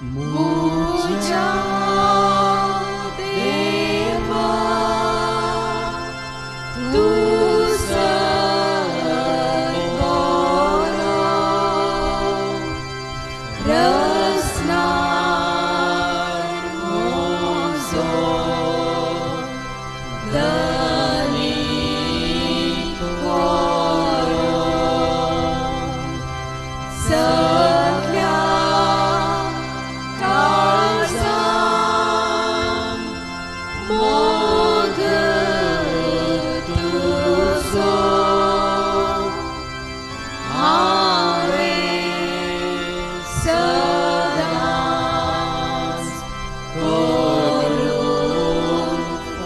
मुझा देवा तू सर्वोरा रसना मोजो दनी कोरो सगळ्या काळजां मोग तुझो हांवें सदांच करूंक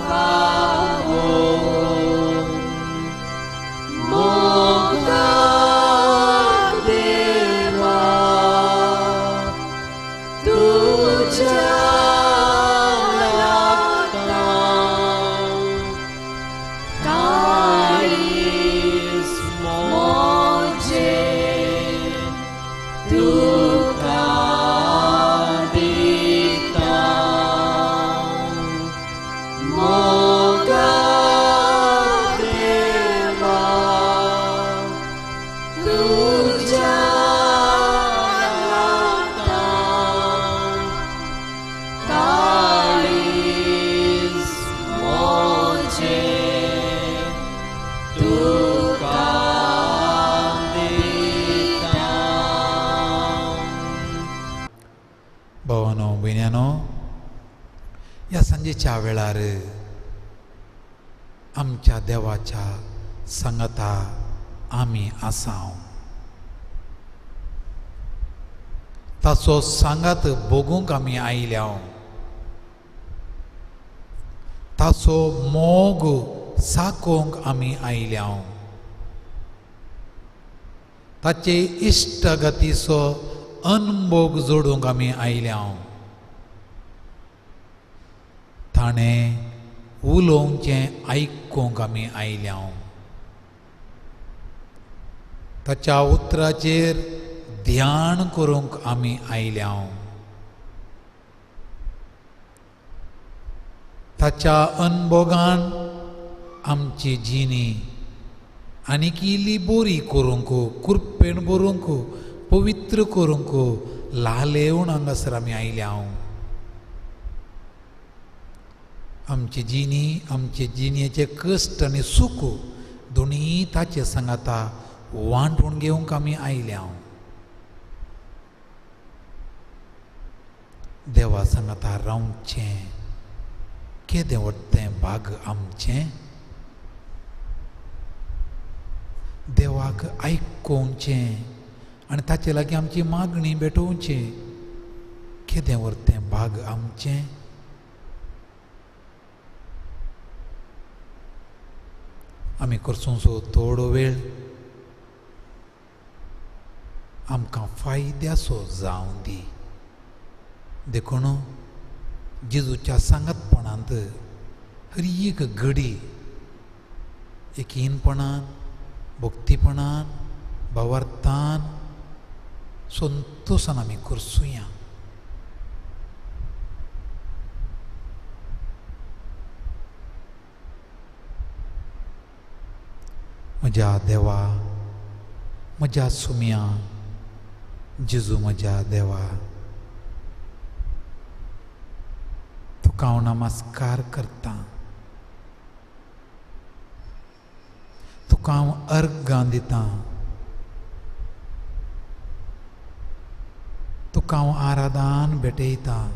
फावो मोगाक देवा तुझ्या लागतां काळीज मोजें तुका दिता मोगाक देवा तुझ्या लागतां काळीज मोजें तुका दिता. भावांनो भयण्यांनो, ह्या सांजेच्या वेळार आमच्या देवाच्या सांगाता आमी आसाव. ताचो सांगात भोगूंक आमी आयल्याव. ताचो मोग साकोंक आमी आयल्याव. ताचे इश्टगतीचो अनभोग जोडूंक आमी आयल्याव. ताणें उलोवचें आयकूंक आमी आयल्याव. ताच्या उतराचेर ध्यान करूंक आमी आयल्याव. ताच्या अनभोगान आमची जिणी आनीक इल्ली बरी करूंक, कुरपेण भरूंक, पवित्र करूंक लालेवून हांगासर आमी आयल्याव. आमची जिणी, आमचे जिणेचे कश्ट आनी सूख दोनी ताचे सांगाता वांटून घेवंक आमी आयल्याव. देवा सांगाता रावचें, केदें वट्टें भाग आमचें. देवाक आयकोवचें आनी ताचे लागीं आमची मागणी भेटोवची. केदें वरतें भाग आमचें. आमी करचोसो थोडो वेळ आमकां फायद्याचो जावं दी. देखून जेजूच्या सांगतपणांत हर एक घडी एकीनपणान, भक्तीपणान, भावार्थान, संतोशान आमी करसुया. म्हज्या देवा, म्हज्या सुम्या, जेजू म्हज्या देवा, तुका हांव नमस्कार करतां. तुका हांव अर्गां दितां. तुका हांव आराधन भेटयतां.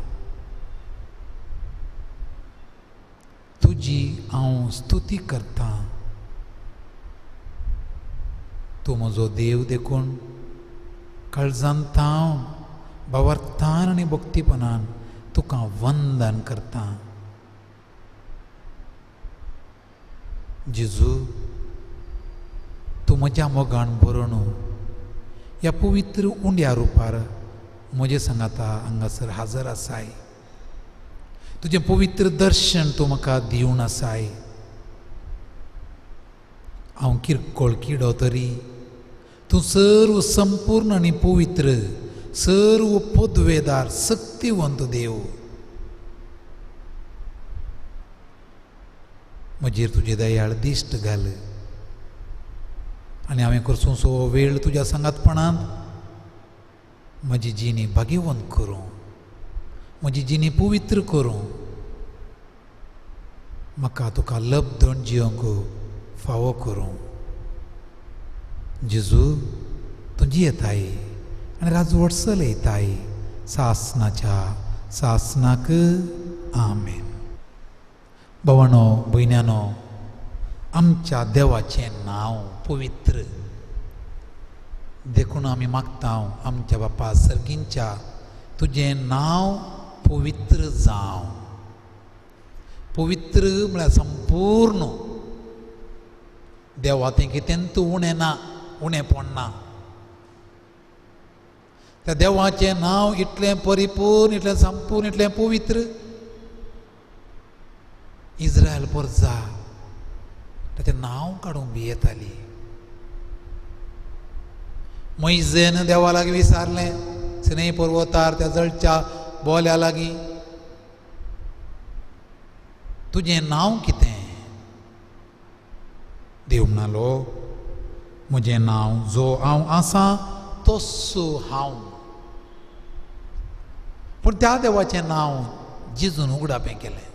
तुजी हांव स्तुती करतां. तूं म्हजो देव देखून काळजांत हांव भावार्थान आनी भक्तीपणान तुका वंदन करतां. जेजू, तूं म्हज्या मोगान भरून ह्या पवित्र उंड्या रुपार म्हजे सांगाता हांगासर हाजर आसाय. तुजें पवित्र दर्शन तूं म्हाका दिवन आसाय. हांव किरकोळ किडो तरी तूं सर्व संपूर्ण आनी पवित्र सर्व पदवेदार शक्तिवंत देव, म्हजेर तुजे दयाळ दिश्ट घाल आनी हांवें करसूं सो वेळ तुज्या सांगातपणांत म्हजी जिणी भाग्यवंत करूं, म्हजी जिणी पवित्र करूं, म्हाका तुका लबधण जियोंक फावो करूं. जेजू तुजी येताय आनी राजवट चलयताय सासनाच्या सासनाक. आमेन. भावांनो भयण्यांनो, आमच्या देवाचें नांव पवित्र देखून आमी मागता आमच्या बापा सर्गींच्या तुजें नांव पवित्र जावं. पवित्र म्हळ्यार संपूर्ण देवा तें कितेंत उणें ना, उणें पडना. त्या देवाचें नांव इतलें परिपूर्ण, इतलें संपूर्ण, इतलें पवित्र. इस्रायल परजा ताचें नांव काडूंक बी येताली. मोइजेन देवा लागीं विचारलें सिनै पर्वतार त्या जळच्या बोल्या लागीं, तुजें नांव कितें? देव म्हणलो, म्हजें नांव जो हांव आसां तस्सो हांव. पूण त्या देवाचें नांव जेजून उगडापें केलें.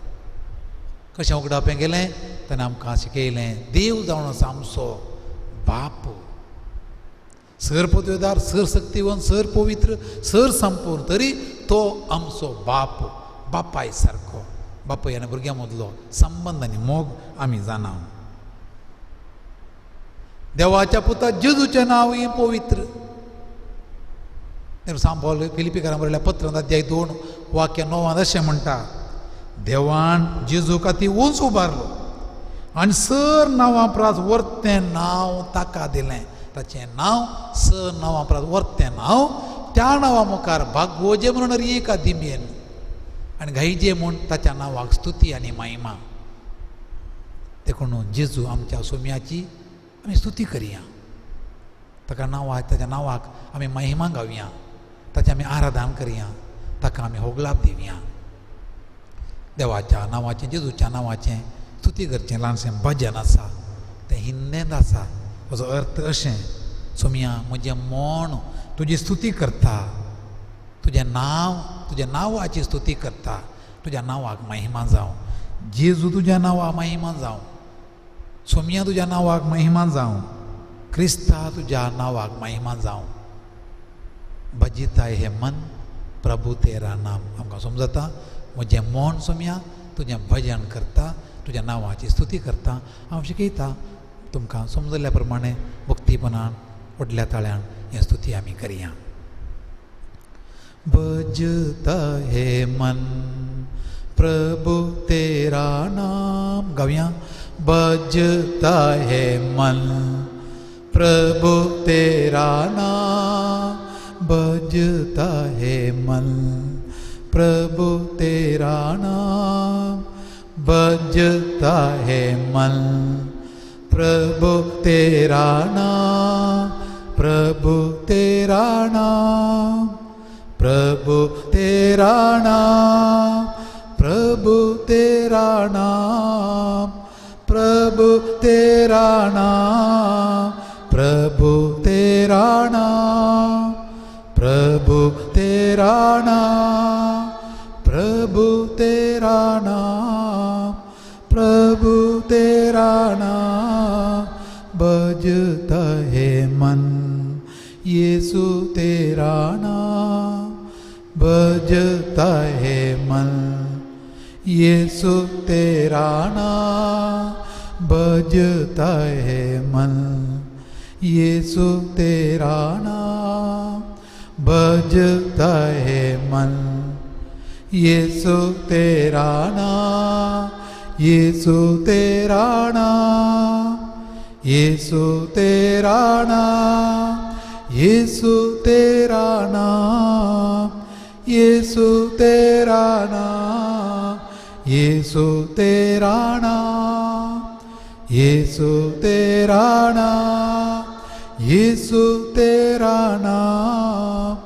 कशें उगडापें केलें? ताणें आमकां शिकयलें देव जावन आसा आमचो बाप, सर पदवेदार, सर शक्तिवंत, सर पवित्र, सर संपूर्ण, तरी तो आमचो बाप, बापाय सारको. बापाय आनी भुरग्यां मदलो संबंध आनी मोग आमी जाणा. देवाच्या पुता जेजूचें नांव ही पवित्र. सांपल फिलिपिकारांक बरयल्या पत्रांत अध्याय 2 वाक्य 9 अशें म्हणटा, देवान जेजूक ती उंच उबारलो आनी सर नांवां प्रास वर्तें नांव ताका दिलें. ताचें नांव सर नांवां प्रास वर्तें नांव. त्या नांवा मुखार भागवजे म्हणून रिका दिमेन आनी घाईजे म्हूण ताच्या नांवाक स्तुती आनी महिमा. देखून जेजू आमच्या सोम्याची आमी स्तुती करया. ताका नांवाक, ताच्या नांवाक आमी महिमा गावया, ताचें आमी आराधन करया, ताका आमी होगलाप दिवया. देवाच्या नांवाचें, जेजूच्या नांवाचें स्तुती करचें ल्हानशें भजन आसा, तें हिंदींत आसा. हाचो अर्थ अशें, सोम्या म्हजें मन तुजी स्तुती करता, तुजें नांव, तुज्या नांवाची स्तुती करता, तुज्या नांवाक महिमा जावं. जेजू तुज्या नांवाक महिमा जावं, सोम्या तुज्या नांवाक महिमा जावं, क्रिस्ता तुज्या नांवाक महिमा जावं. भजिताय हे मन प्रभू तेरा नाम. आमकां समजता म्हजें मन सोम्या तुजें भजन करता, तुज्या नांवाची स्तुती करता. हांव शिकयता तुमकां समजल्या प्रमाणे भक्तीपणान व्हडल्या ताळ्यान हें स्तुती आमी करया. भजता हे मन प्रभु तेरा नाम. गावया. भजता है मन प्रभु तेरा नाम, भजता है मन प्रभु तेरा नाम, भजता है मन प्रभु तेरा नाम, प्रभु तेरा नाम, प्रभु तेरा नाम, प्रभु तेरा नाम, प्रभु तेरा नाम, प्रभु तेरा नाम, प्रभु तेरा नाम, प्रभु तेरा नाम, प्रभु तेरा नाम. भजता है मन यीशु तेरा नाम, भजता है मन यीशु तेरा नाम, भजता है मन यीशु तेरा नाम, भजता है मन यीशु तेरा नाम, यीशु तेरा नाम, यीशु तेरा नाम, यीशु तेरा नाम, यीशु तेरा नाम, यीशु तेरा नाम, यीशु तेरा नाम, यीशु तेरा नाम,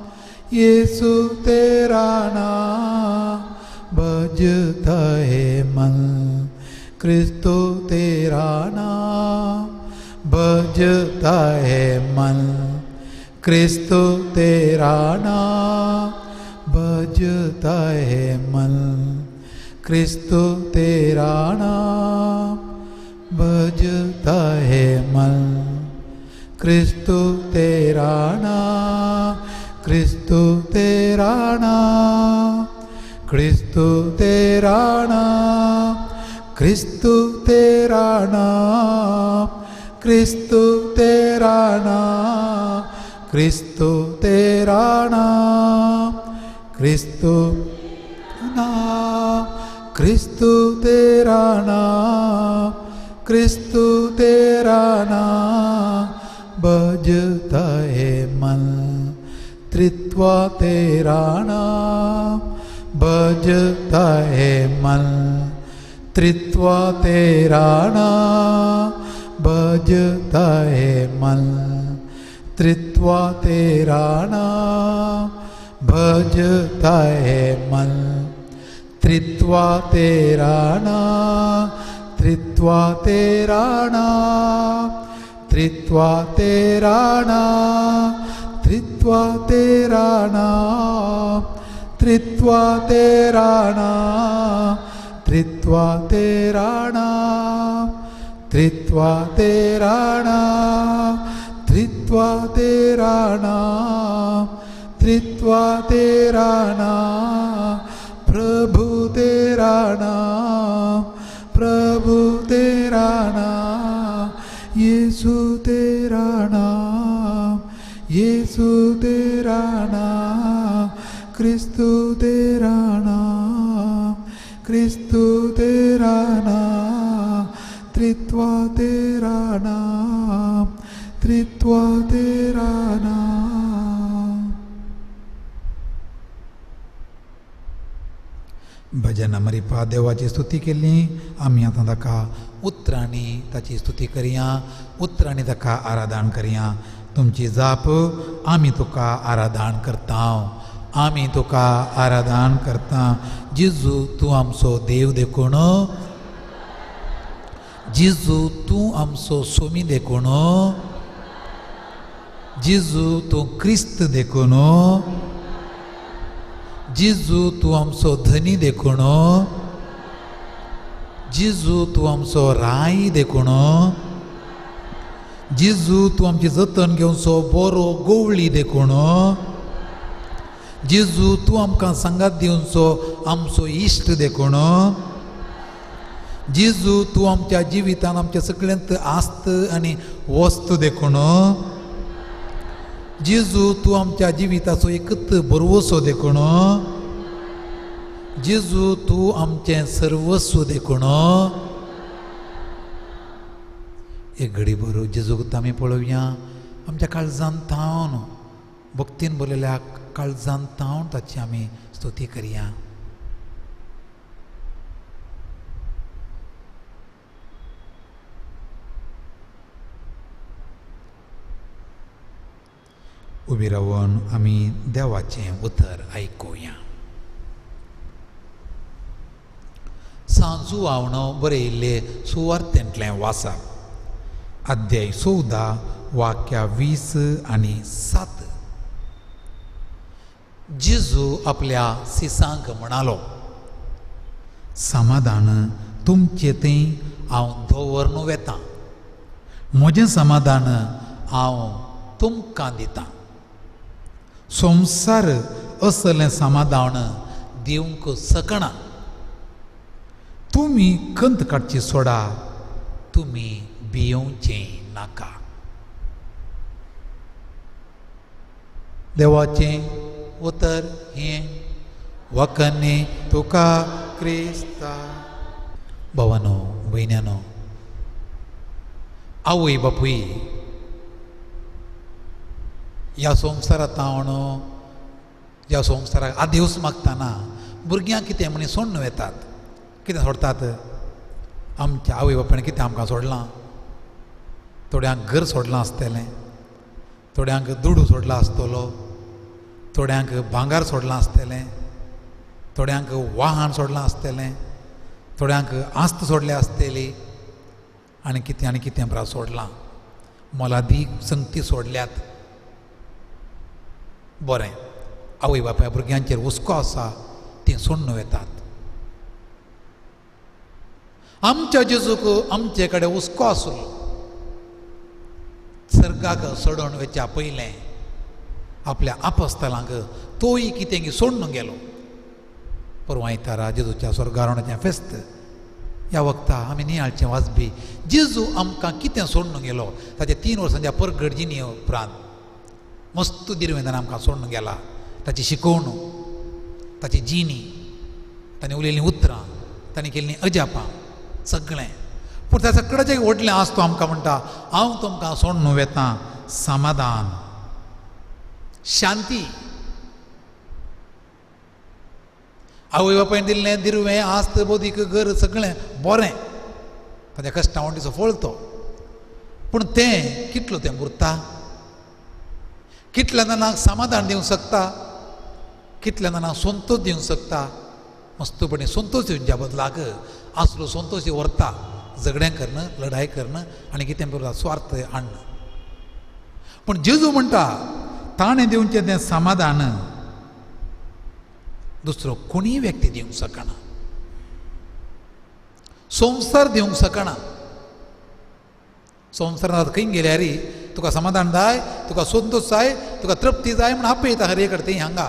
यीशु तेरा नाम बजता है मन, क्रिस्तु तेरा नाम बजता है मन, क्रिस्तु तेरा नाम बजता है मन, क्रिस्तु तेरा नाम बजता है मन, क्रिस्तु तेरा नाम, क्रिस्तु तेरा नाम, क्रिस्तु तेरा नाम, क्रिस्तु तेरा नाम, क्रिस्तु तेरा नाम, क्रिस्तु तेरा नाम, क्रिस्तु नाम, क्रिस्तु तेरा नाम, क्रिस्तु तेरा नाम बजता है मन, त्रित्व तेरा नाम बजता है मन, त्रित्व तेरा नाम बजता है मन, त्रित्व तेरा नाम बजता है मन, त्रित्व तेरा नाम, त्रित्व तेरा नाम, त्रित्व तेरा नाम, त्रित्व तेरा नाम, त्रित्व तेरा नाम, त्रित्व तेरा नाम, त्रित्व तेरा नाम, त्रित्व तेरा नाम, त्रित्व तेरा नाम, प्रभु तेरा नाम, प्रभु तेरा नाम, यीशु तेरा नाम, यीशु तेरा नाम, क्रिस्तु तेरा नाम, क्रिस्तु तेरा नाम, त्रित्व तेरा नाम, त्रित्व तेरा नाम. भजन अमरीपा देवाची स्तुती केली. आम्ही आता ताका उतरांनी ताची स्तुती करया, उतरांनी ताका आराधन करया. तुमची जाप आमी तुका आराधन करता, आमी तुका आराधन करता. जेजू तूं आमचो देव देखून, जेजू तूं आमचो सोमी देखून, जेजू तूं क्रिस्त देखून, जेजू तूं आमचो धनी देखून, जेजू तूं आमचो राई देखून, जेजू तूं आमची जतन घेवचो बरो गोवळी देखून, जेजू तूं आमकां सांगात दिवचो आमचो इश्ट देखून, जेजू तूं आमच्या जिवितान आमच्या सगळ्यांत आस्त आनी वस्त देखून, जेजू तूं आमच्या जिविताचो एकच बरवसो देखून, जेजू तूं आमचें सर्वस्व देखून. एक घडी बरो जेजूक आमी पळोवया. आमच्या काळजांत थावन भक्तीन बरयल्या काळजांत थावन ताची आमी स्तुती करया. उबी रावन आमी देवाचें उतर आयकुया. सांजू आवणो बरयल्ले सुवार्थेंतलें वाचप. अध्याय 14 वाक्या 20 आनी 7. जेजू आपल्या सिसांक म्हणालो, समाधान तुमचे थंय हांव दवरून वेतां, म्हजें समाधान हांव तुमकां दितां. संवसार असलें समाधान दिवंक शकना. तुमी खंत काडची सोडा, तुमी भियोवचें नाका. देवाचें उतर हें वखने तुका क्रिस्ता. भावानो भयण्यानो, आवय बापूय, ह्या संवसारांत हांव ह्या संवसाराक आदेवस मागतना भुरग्यांक कितें म्हणी सोडून वेतात. कितें सोडतात? आमच्या आवय बापायन कितें आमकां सोडलां? थोड्यांक घर सोडलां आसतलें, थोड्यांक दुडू सोडला आसतलो, थोड्यांक भांगार सोडलां आसतलें, थोड्यांक वाहन सोडलां आसतलें, थोड्यांक आस्त सोडली आसतली, आनी कितें बरा सोडलां. मोलादीक संगती सोडल्यात. बरें, आवय बापाय भुरग्यांचेर हुस्को आसा ती सोडून वेतात. आमच्या जेजूक आमचे कडेन हुस्को आसलो. सर्गाक सोडून वेच्या पयलें आपल्या आपोस्तलांक तोय कितें सोडून गेलो. परवा आयतारा जेजूच्या स्वर्गारोहणाचें फेस्त. ह्या वक्ता आमी नियाळचें वाचपी जेजू आमकां कितें सोडून गेलो ताच्या 3 वर्सांच्या परगडजिनी उपरांत मस्त दिरवेंदान आमकां सोडून गेला. ताची शिकवणूक, ताची जिणी, ताणें उलयल्लीं उतरां, ताणें केल्लीं अजापां सगळें. पूण त्या सगळ्याचें व्हडलें आस्त आमकां म्हणटा हांव तुमकां सोडून वेतां समाधान, शांती. आवय बापायन दिल्लें दिरवें आस्त बोदीक घर सगळें बरें, ताच्या कश्टा वांटेचो फळ तो. पूण तें कितलो तें उरता? कितल्या जाणांक समाधान दिवंक शकता, कितल्या जाणांक संतोश दिवंक शकता. मस्तपणी संतोश दिवच्या बदलाक आसलो संतोश व्हरता झगडें करणं, लढाई करणं आनी कितें करता स्वार्थ हाडणं. पूण जेजू म्हणटा ताणें दिवचें तें समाधान दुसरो कोणीय व्यक्ती दिवंक शकना, संवसार दिवंक शकना. संवसारांत खंय गेल्यार तुका समाधान जाय, तुका संतोश जाय, तुका तृप्ती जाय म्हण आपयता हरे कडेन थंय हांगा.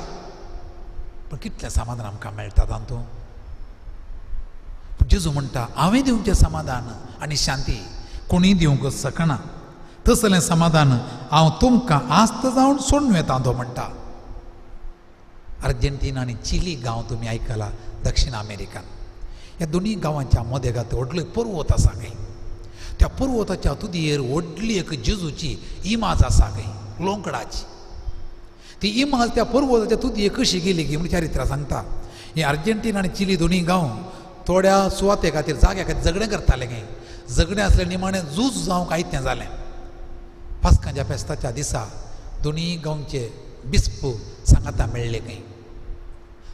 पूण कितलें समाधान आमकां मेळटा तातूंत? जेजू म्हणटा हांवें दिवचें समाधान आनी शांती कोणीय दिवंक शकना. तसलें समाधान हांव तुमकां आस्त जावन सोडून वेतां तो म्हणटा. अर्जेंटिना आनी चिली गांव तुमी आयकला दक्षिण अमेरिकान. ह्या दोनी गांवांच्या मदेगात व्हडलो पर्वत आसा खंय. त्या पर्वताच्या तुदयेर व्हडली एक जेजूची इमाज आसा खंय लोंकडाची. ती इमाज त्या पर्वताच्या तुदयेक कशी गेली की म्हण चारित्रा सांगता. हे अर्जेंटिना आनी चिली दोनी गांव थोड्या सुवाते खातीर जाग्या खातीर झगडें करताले खंय. झगडें आसलें निमाणें झूज जावंक आयतें जालें. पास्कांच्या फेस्ताच्या दिसा दोनी गांवचे बिस्प सांगाता मेळ्ळे खंय.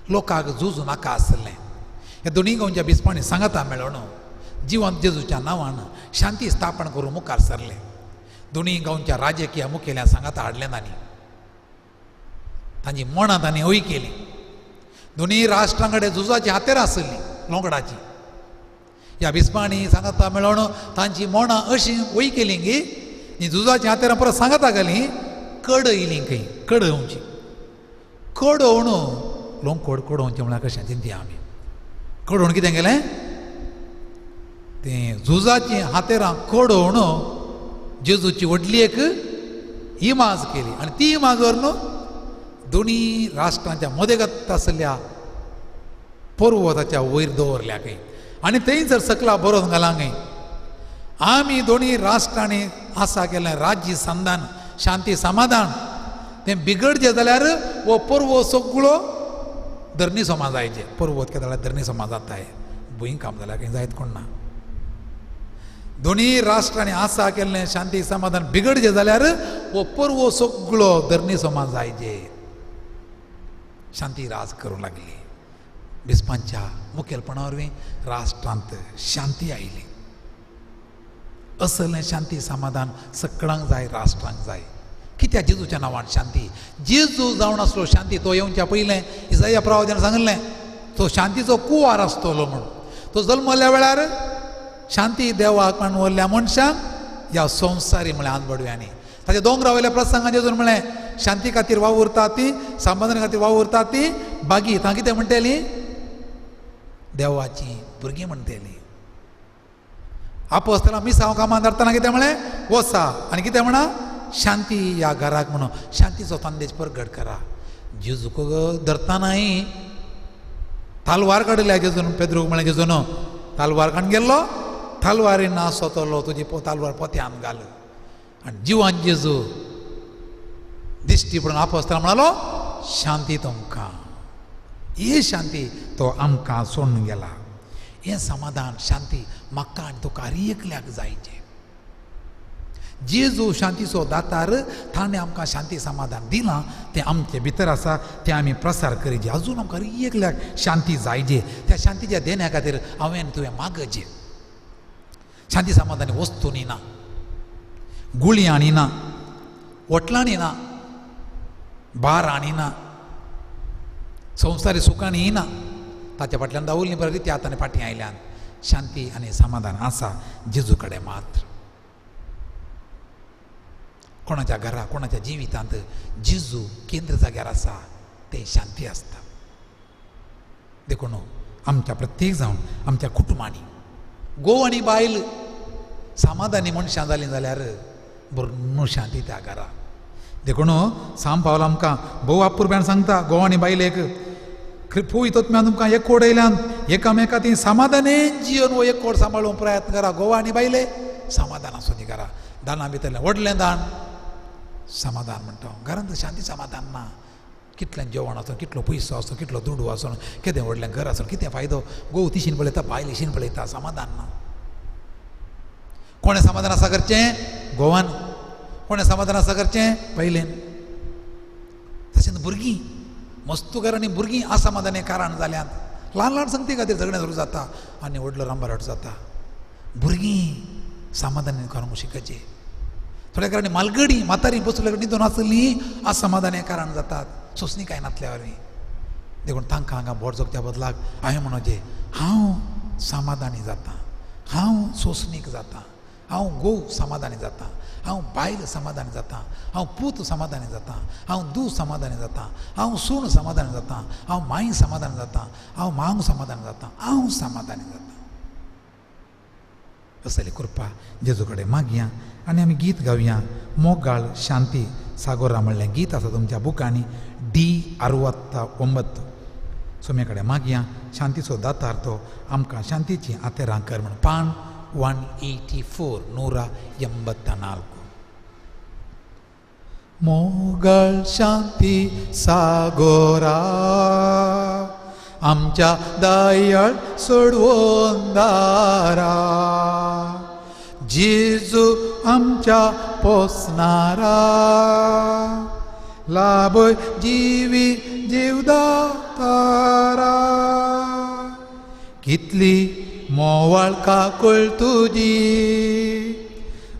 लोकांक झूज नाका आसलें. ह्या दोनी गांवच्या बिस्पांनी सांगाता मेळोन जिवंत जेजूच्या नांवान शांती स्थापन करून मुखार सरले. दोनी गांवच्या राजकीय मुखेल्या सांगाता हाडलें तांणी. तांची मोणां तांणी वय केली. दोनी राष्ट्रां कडेन झुजाची हातेर आसली लोंकडाची. ह्या बिस्पांनी सांगाता मेळोन तांची मोणां अशीं वय केलीं की झुजाची हातेरां परत सांगाता घाली कड येयलीं खंय. कडवची कडवण लोंकोड कडोवचें म्हळ्यार कशें चिंतया आमी. कडवण कितें केलें तें झुजाची हातेरां कडवण जेजूची व्हडली एक इमाज केली. आनी ती इमाज व्हरून दोनी राष्ट्रांच्या मदेगत आसल्या पर्वताच्या वयर दवरल्या खंय. आनी थंयसर सकला बरोवन घालां खंय आमी दोनी राष्ट्रांनी आसा केलें राज्य संधान शांती समाधान तें बिगडचें जाल्यार हो पर्व सगळो धरणी समाजायचे. पर्वत केन्ना जाल्यार धरणी समाज जाताय. भुंय काम जाल्यार खंय जायत कोण ना. दोनी राष्ट्रांनी आसा केल्लें शांती समाधान बिगडचें जाल्यार हो पर्व सगळो धरणी समाज जायचे. शांती राज करूं लागली. बिस्पांच्या मुखेलपणा वरवीं राष्ट्रांत शांती आयली. असलें शांती समाधान सगळ्यांक जाय, राष्ट्रांक जाय. कित्या जेजूच्या नांवान शांती. जेजू जावन आसलो शांती. तो येवच्या पयलें इसाया प्रवाद्यान सांगलें तो शांतीचो कुवार आसतलो म्हूण. तो जल्मल्या वेळार शांती देवाक व्हरल्या मनशांक ह्या संवसारी म्हळ्यार आंतबडव्यांनी. ताच्या दोंगरा प्रसंगान जेजून म्हळें शांती खातीर वावुरता ती, समाधाना खातीर वावुरता ती बागी. तां कितें म्हणटलीं देवाची भुरगीं म्हणटलीं. आपोस्तलां मिसांव कामां धरतना कितें म्हळें वसा आनी कितें म्हणा शांती ह्या घराक म्हणून शांतीचो संदेश प्रगट करा. जेजूक धरतानाय तालवार काडल्या जेजून. पेद्रूक म्हळें जेजून तालवार काडून गेल्लो तालवारीन सोंतलो तुजी तालवार पोत्यान घाल. आनी जिवान जेजू दिश्टी पडून आपोस्तलां म्हणालो शांती तुमकां. ही शांती तो आमकां सोडून गेला. हें समाधान शांती म्हाका आनी तुका हर एकल्याक जायचें. जेजू शांतीचो दातार ताणें आमकां शांती समाधान दिलां तें आमचे भितर आसा तें आमी प्रसार करचें. अजून आमकां एकल्याक शांती जायचे. त्या शांतीच्या देण्या खातीर हांवें तुवें मागचें. शांती समाधानी वस्तूंनी ना, गुळयांनी ना, वटलांनी ना, बार आणिना, संवसारी सुखांनी ना. ताच्या फाटल्यान दावुल्ली बरें रिती आतां फाटीं आयल्यान शांती आनी समाधान आसा जेजू कडेन मात्र. कोणाच्या घरा कोणाच्या जिवितांत जेजू केंद्र जाग्यार आसा ते शांती आसता. देखून आमच्या प्रत्येक जावन आमच्या कुटुंबांनी घोव आनी बायल समाधानी मनशां जालीं जाल्यार बरो शांती त्या घरा. देखून सांग पावला आमकां भोव आपुरब्यान सांगता घोव आनी बायलेक पवित्रत्म्यान तुमकां एकवट येयल्यान एकामेका ती समाधानेन जिवन वो एकवट सांबाळूंक प्रयत्न करा. घोव आनी बायले समाधान आसूं दी घरा. दाना भितरलें व्हडलें दान समाधान म्हणटा. घरांत शांती समाधान ना. कितलें जेवण आसूं, कितलो पयसो आसूं, कितलो दुडू आसूं, कितें व्हडलें घर आसूं, कितें फायदो. घोव तिशीन पळयता, बायल इशीन पळयता, समाधान ना. कोणें समाधान आसा करचें? घोवान. कोणें समाधान आसा करचें? बायलेन. तशेंच भुरगीं मस्तू घरांनी भुरगीं असमाधानी कारण जाल्यान ल्हान ल्हान संगती खातीर झगडें सुरू जाता आनी व्हडलो रांबारट जाता. भुरगीं समाधानी करूंक शिकचें. थोड्या कारणी मालगडी म्हातारी बसले न्हिदून आसलीं असमाधानी कारण जातात सोंसणी कांय नासल्या वरवीं. देखून तांकां हांगा बोट जोगच्या बदलाक हांवें म्हणचें हांव समाधानी जाता, हांव सोंसणीक जाता, हांव घोव समाधानी जाता, हांव बायल समाधानी जाता, हांव पूत समाधानी जाता, हांव धूव समाधानी जाता, हांव सूण समाधानी जाता, हांव माय समाधानी जाता, हांव मांव समाधानी जाता, हांव समाधानी जाता. असली कृपा जेजू कडेन मागया आनी आमी गीत गावया. मोगाळ शांती सागोरा म्हणलें गीत आसा तुमच्या बुकांनी D69. सोम्या कडेन मागया. शांतीचो दातार तो आमकां शांतीची आतेरां कर म्हण. पान 184 184. मोगाळ शांती सागोरा आमच्या दयाळ सोडवून दारा, जेजू आमच्या पोसणारा, लाभय जिवी जीवदातारा. कितली मोवाळ काकूळ तुजी,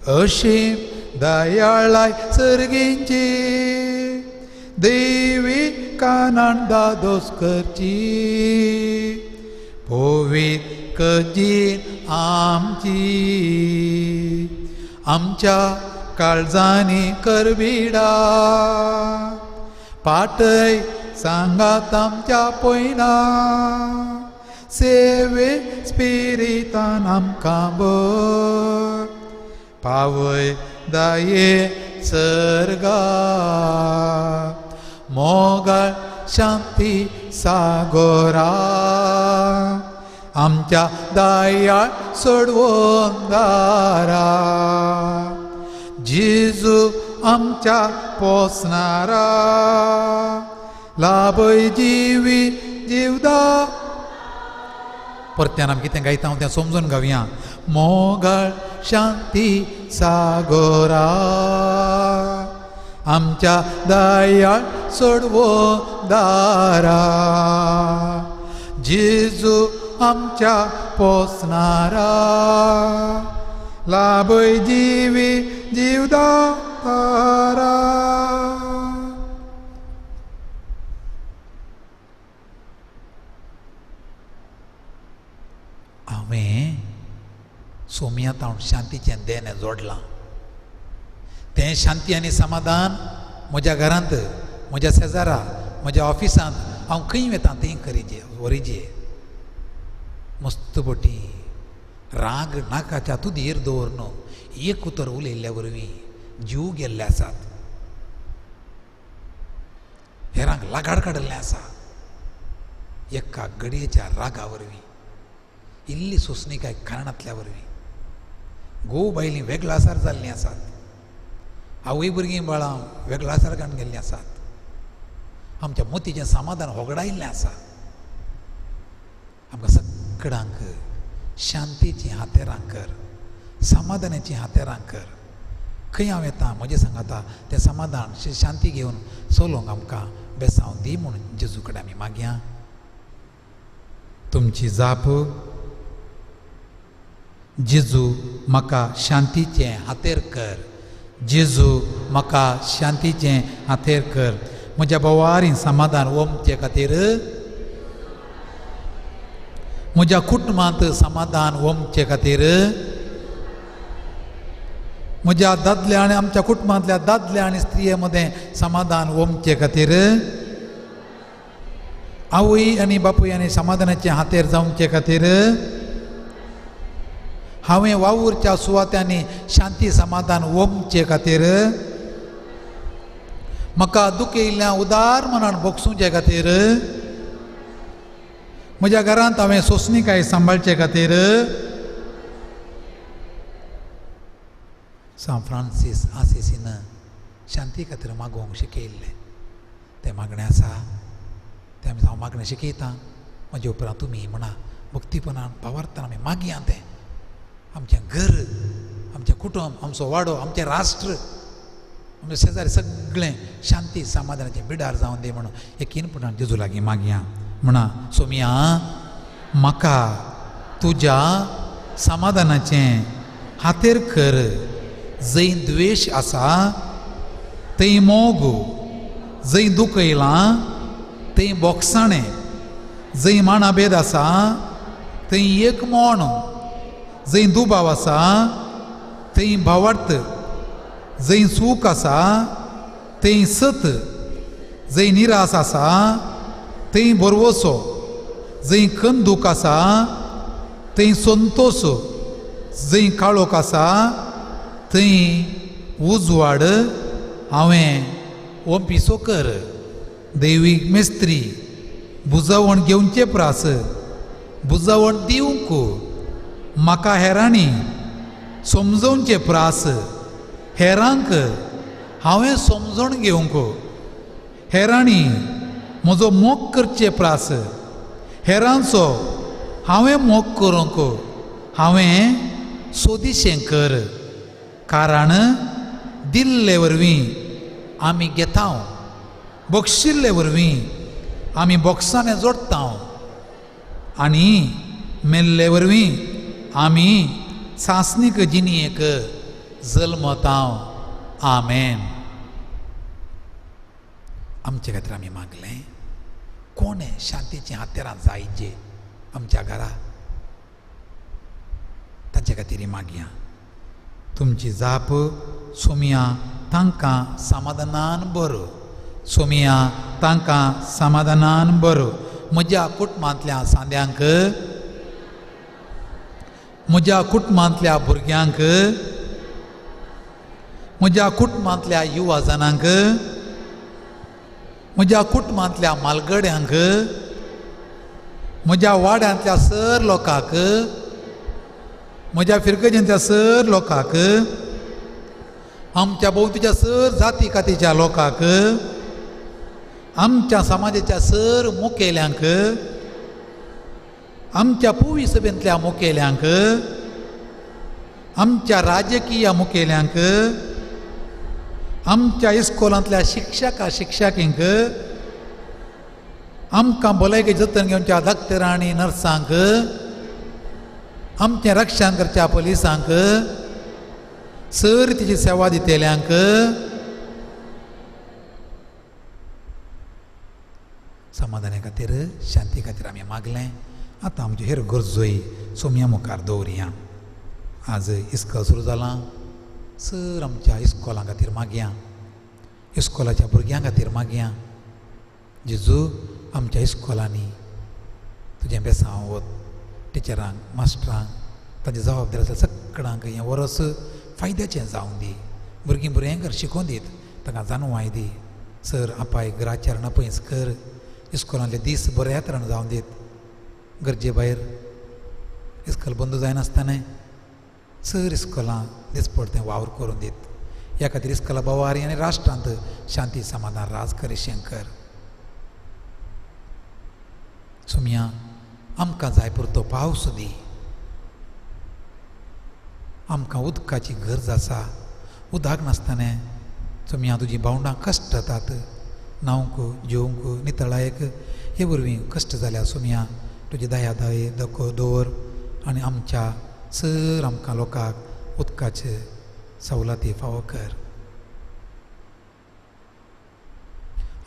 अशीम दयाळाय सर्गींची, देवी कानान दादोस करची, पोवीत कजीन आमची, आमच्या काळजांनी करबिडा, पाटय सांगात आमच्या पयना, सेवे स्पिरितान आमकां बर, पावय दाये सर्गा. मोगाळ शांती सागोरा आमच्या दयाळ सोडवून दारा, जेजू आमच्या पोसणारा, लाभय जिवी जीवदा. परत्यान आमी कितें गायता हांव तें समजून गावया. मोगाळ शांती सागोरा आमच्या दयाळ सोडवून दारा, जेजू आमच्या पोसणारा, लाभय जिवी जीवदारा. हांवें सोमयात हांव शांतीचें देणें जोडलां. तें शांती आनी समाधान म्हज्या घरांत, म्हज्या शेजारा, म्हज्या ऑफिसांत हांव खंय वेता थंय करीचे व्हरीचे. मस्तपटी राग नाकाच्या तुदीर दवरन एक उतर उलयल्ल्या वरवीं जीव गेल्ले आसात. हेरांक लागाड काडिल्लें आसा एका घडयेच्या रागा वरवीं, इल्ली सोंसणीकाय कारणांतल्या वरवीं. घोव बायलीं वेगळो आसार जाल्लीं आसात, आवय भुरगीं बाळां वेगळो आसार काडून गेल्लीं आसात. आमच्या मोतीचें समाधान होगडायिल्लें आसा. आमकां सगळ्यांक शांतीची हातेरां कर, समाधानाची हातेरां कर. खंय हांव येता म्हजें सांगाता तें समाधान शांती घेवन चलोवंक आमकां बेसांव दी म्हणून जेजू कडेन आमी मागया. तुमची जाप. जेजू म्हाका शांतीचें हातेर कर. जेजू म्हाका शांतीचें हातेर कर. म्हज्या बोवारीन समाधान ओमचे खातीर, म्हज्या कुटुंबांत समाधान ओमचे खातीर, म्हज्या दादल्या आनी आमच्या कुटुंबांतल्या दादल्या आनी स्त्रिये मदें समाधान ओमचे खातीर, आवय आनी बापूय आनी समाधानाचे हातेर जावचे खातीर, हांवें वावुरच्या सुवात्यांनी शांती समाधान ओमचे खातीर, म्हाका दूख येयल्ल्या उदार मनान भोगसूचे खातीर, म्हज्या घरांत हांवें सोंसणीकाय सांबाळचे खातीर, सान फ्रांसीस आसिसीन शांती खातीर मागोवंक शिकयल्लें तें मागणें आसा. तें हांव मागणें शिकयतां. म्हजे उपरांत तुमी म्हणा भक्तीपणान भावार्थान आमी मागया तें. आमचें घर, आमचें कुटुंब, आमचो वाडो, आमचें राष्ट्र, आमचे शेजारी सगळें शांती समाधानाचें बिडार जावन दी म्हणून एकीनपणान जेजू लागीं मागया. म्हणा सोमिया म्हाका तुज्या समाधानाचें हातेर कर. जंय द्वेश आसा थंय मोग, जंय दूख येयलां थंय बोगसाणें, जंय माणाभेद आसा थंय एकमोण, जंय दुबाव आसा थंय भावार्थ, जंय सूख आसा थंय सत, जंय निरास आसा थंय बरवसो, जंय कंदूक आसा थंय संतोश, जंय काळोख आसा थंय उजवाड हांवें ओंपिसो कर. दैवीक मेस्त्री बुजवण घेवचे प्रास, बुजवण दिवंक म्हाका हेरांनी समजोवचे प्रास. हेरांक हांवें समजोन घेवंक, हेरांनी म्हजो मोग करचे प्रास. हेरांचो हांवें मोग करूंक हांवें सोदिशें कर. कारण दिल्ले वरवीं आमी घेता, बक्षिल्ले वरवीं आमी बोक्सांनी जोडटा, आनी मेल्ले वरवीं आमी सासणीक जिणयेक जल्मता. आमेन. आमचे खातीर आमी मागलें. कोणे शांतीचीं हातेरां जायचे आमच्या घरा, ताचे खातीर मागया. तुमची जाप. सोमिया तांकां समाधानान भर. सोमिया तांकां समाधानान भर. म्हज्या कुटुंबांतल्या सांद्यांक, म्हज्या कुटुंबांतल्या भुरग्यांक, म्हज्या कुटुंबांतल्या युवा जाणांक, म्हज्या कुटुंबांतल्या मालगड्यांक, म्हज्या वाड्यांतल्या सर लोकांक, म्हज्या फिरकजेंच्या सर लोकांक, आमच्या भोंवतीच्या सर जाती कातीच्या लोकांक, आमच्या समाजाच्या सर मुखेल्यांक, आमच्या पुवी सभेंतल्या मुखेल्यांक, आमच्या राजकीय मुखेल्यांक, आमच्या इस्कॉलांतल्या शिक्षकींक, आमकां भलायकी जतन घेवच्या डॉक्टरां आनी नर्सांक, आमचें रक्षण करच्या पुलिसांक, सर तिची सेवा दितेल्यांक, समाधाना खातीर शांती खातीर आमी मागलें. आतां आमच्यो हेर गरजोय सोमिया मुखार दवरया. आज इस्कॉल सुरू जालां. सर आमच्या इस्कॉलां खातीर मागया. इस्कॉलाच्या भुरग्यां खातीर मागया. जेजू आमच्या इस्कॉलांनी तुजें बेसांव वत. टिचरांक, मास्टरांक, ताची जबाबदारी आसा सगळ्यांक हें वरस फायद्याचें जावं दी. भुरगीं बरें शिकोवन दीत, तांकां जाणवाय दी. सर आपाय घराचेर पयस कर. इस्कॉलांतले दीस बऱ्या तरेन जावन दीत. गरजे भायर इस्कॉल बंद जायनासतना सर इस्कॉलां दिसपडतें वावर करून दीत. ह्या खातीर इस्कॉला बोवारी आनी राष्ट्रांत शांती समाधान राज करीशें कर. सोमिया आमकां जाय पुरतो पावस दी. आमकां उदकाची गरज आसा. उदक नासतना सोम्या तुजी भावंडां कश्ट जातात न्हावंक जेवंक नितळायेक हे वरवीं कश्ट जाल्या सोम्या तुजी दया दवर आनी आमच्या सर आमकां लोकांक उदकाचे सवलती फावो कर.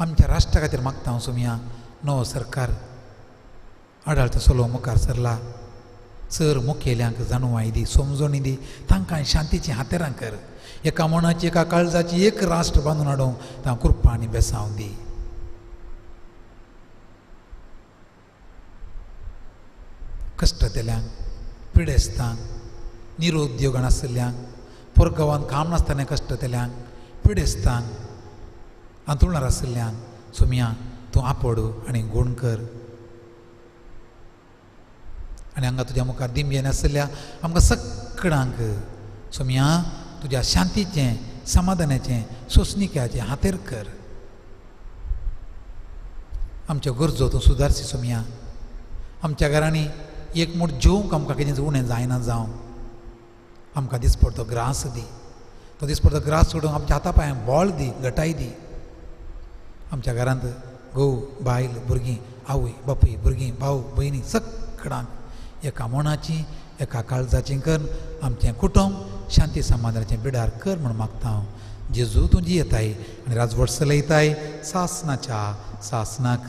आमच्या राष्ट्रा खातीर मागता हांव सोम्या नवो सरकार आडाळतो चलो मुखार सरला चर मुखेल्यांक जाणवाय दी समजणी दी तांकां शांतीची हातेरां कर. एका मनाची एका काळजाची एक राष्ट्र बांदून हाडूंक तांकां कृपा आनी बेसांव दी. कश्ट तेल्यांक पिडेस्तांक निरुद्योगान आशिल्ल्यांक परगांवांत काम नासतना कश्ट तेल्यांक पिडेस्तांक अंतरुणार आशिल्ल्यांक सोम्या तूं आपड आनी गूण कर. आनी हांगा तुज्या मुखार दिमयेन आशिल्ल्या आमकां सगळ्यांक सोम्या तुज्या शांतीचें समाधानाचें सोंसणिक्याचें हातेर कर. आमच्यो गरजो तूं सुदारची सोम्या. आमच्या घरांनी एक मूठ जेवंक आमकां कितें उणें जायना जावं आमकां दिसपडतो ग्रास दी. तो दिसपडतो ग्रास सोडून आमच्या हाता पांयांक बॉल दी घटाय दी. आमच्या घरांत घोव बायल भुरगीं आवय बापूय भुरगीं भाव भयणी सगळ्यांक एका मनाची एका काळजाचें कर. आमचें कुटुंब शांती समाधानाचें बिडार कर म्हूण मागता हांव. जेजू तूं जियेताय आनी राजवट चलयताय सासनाच्या सासनाक.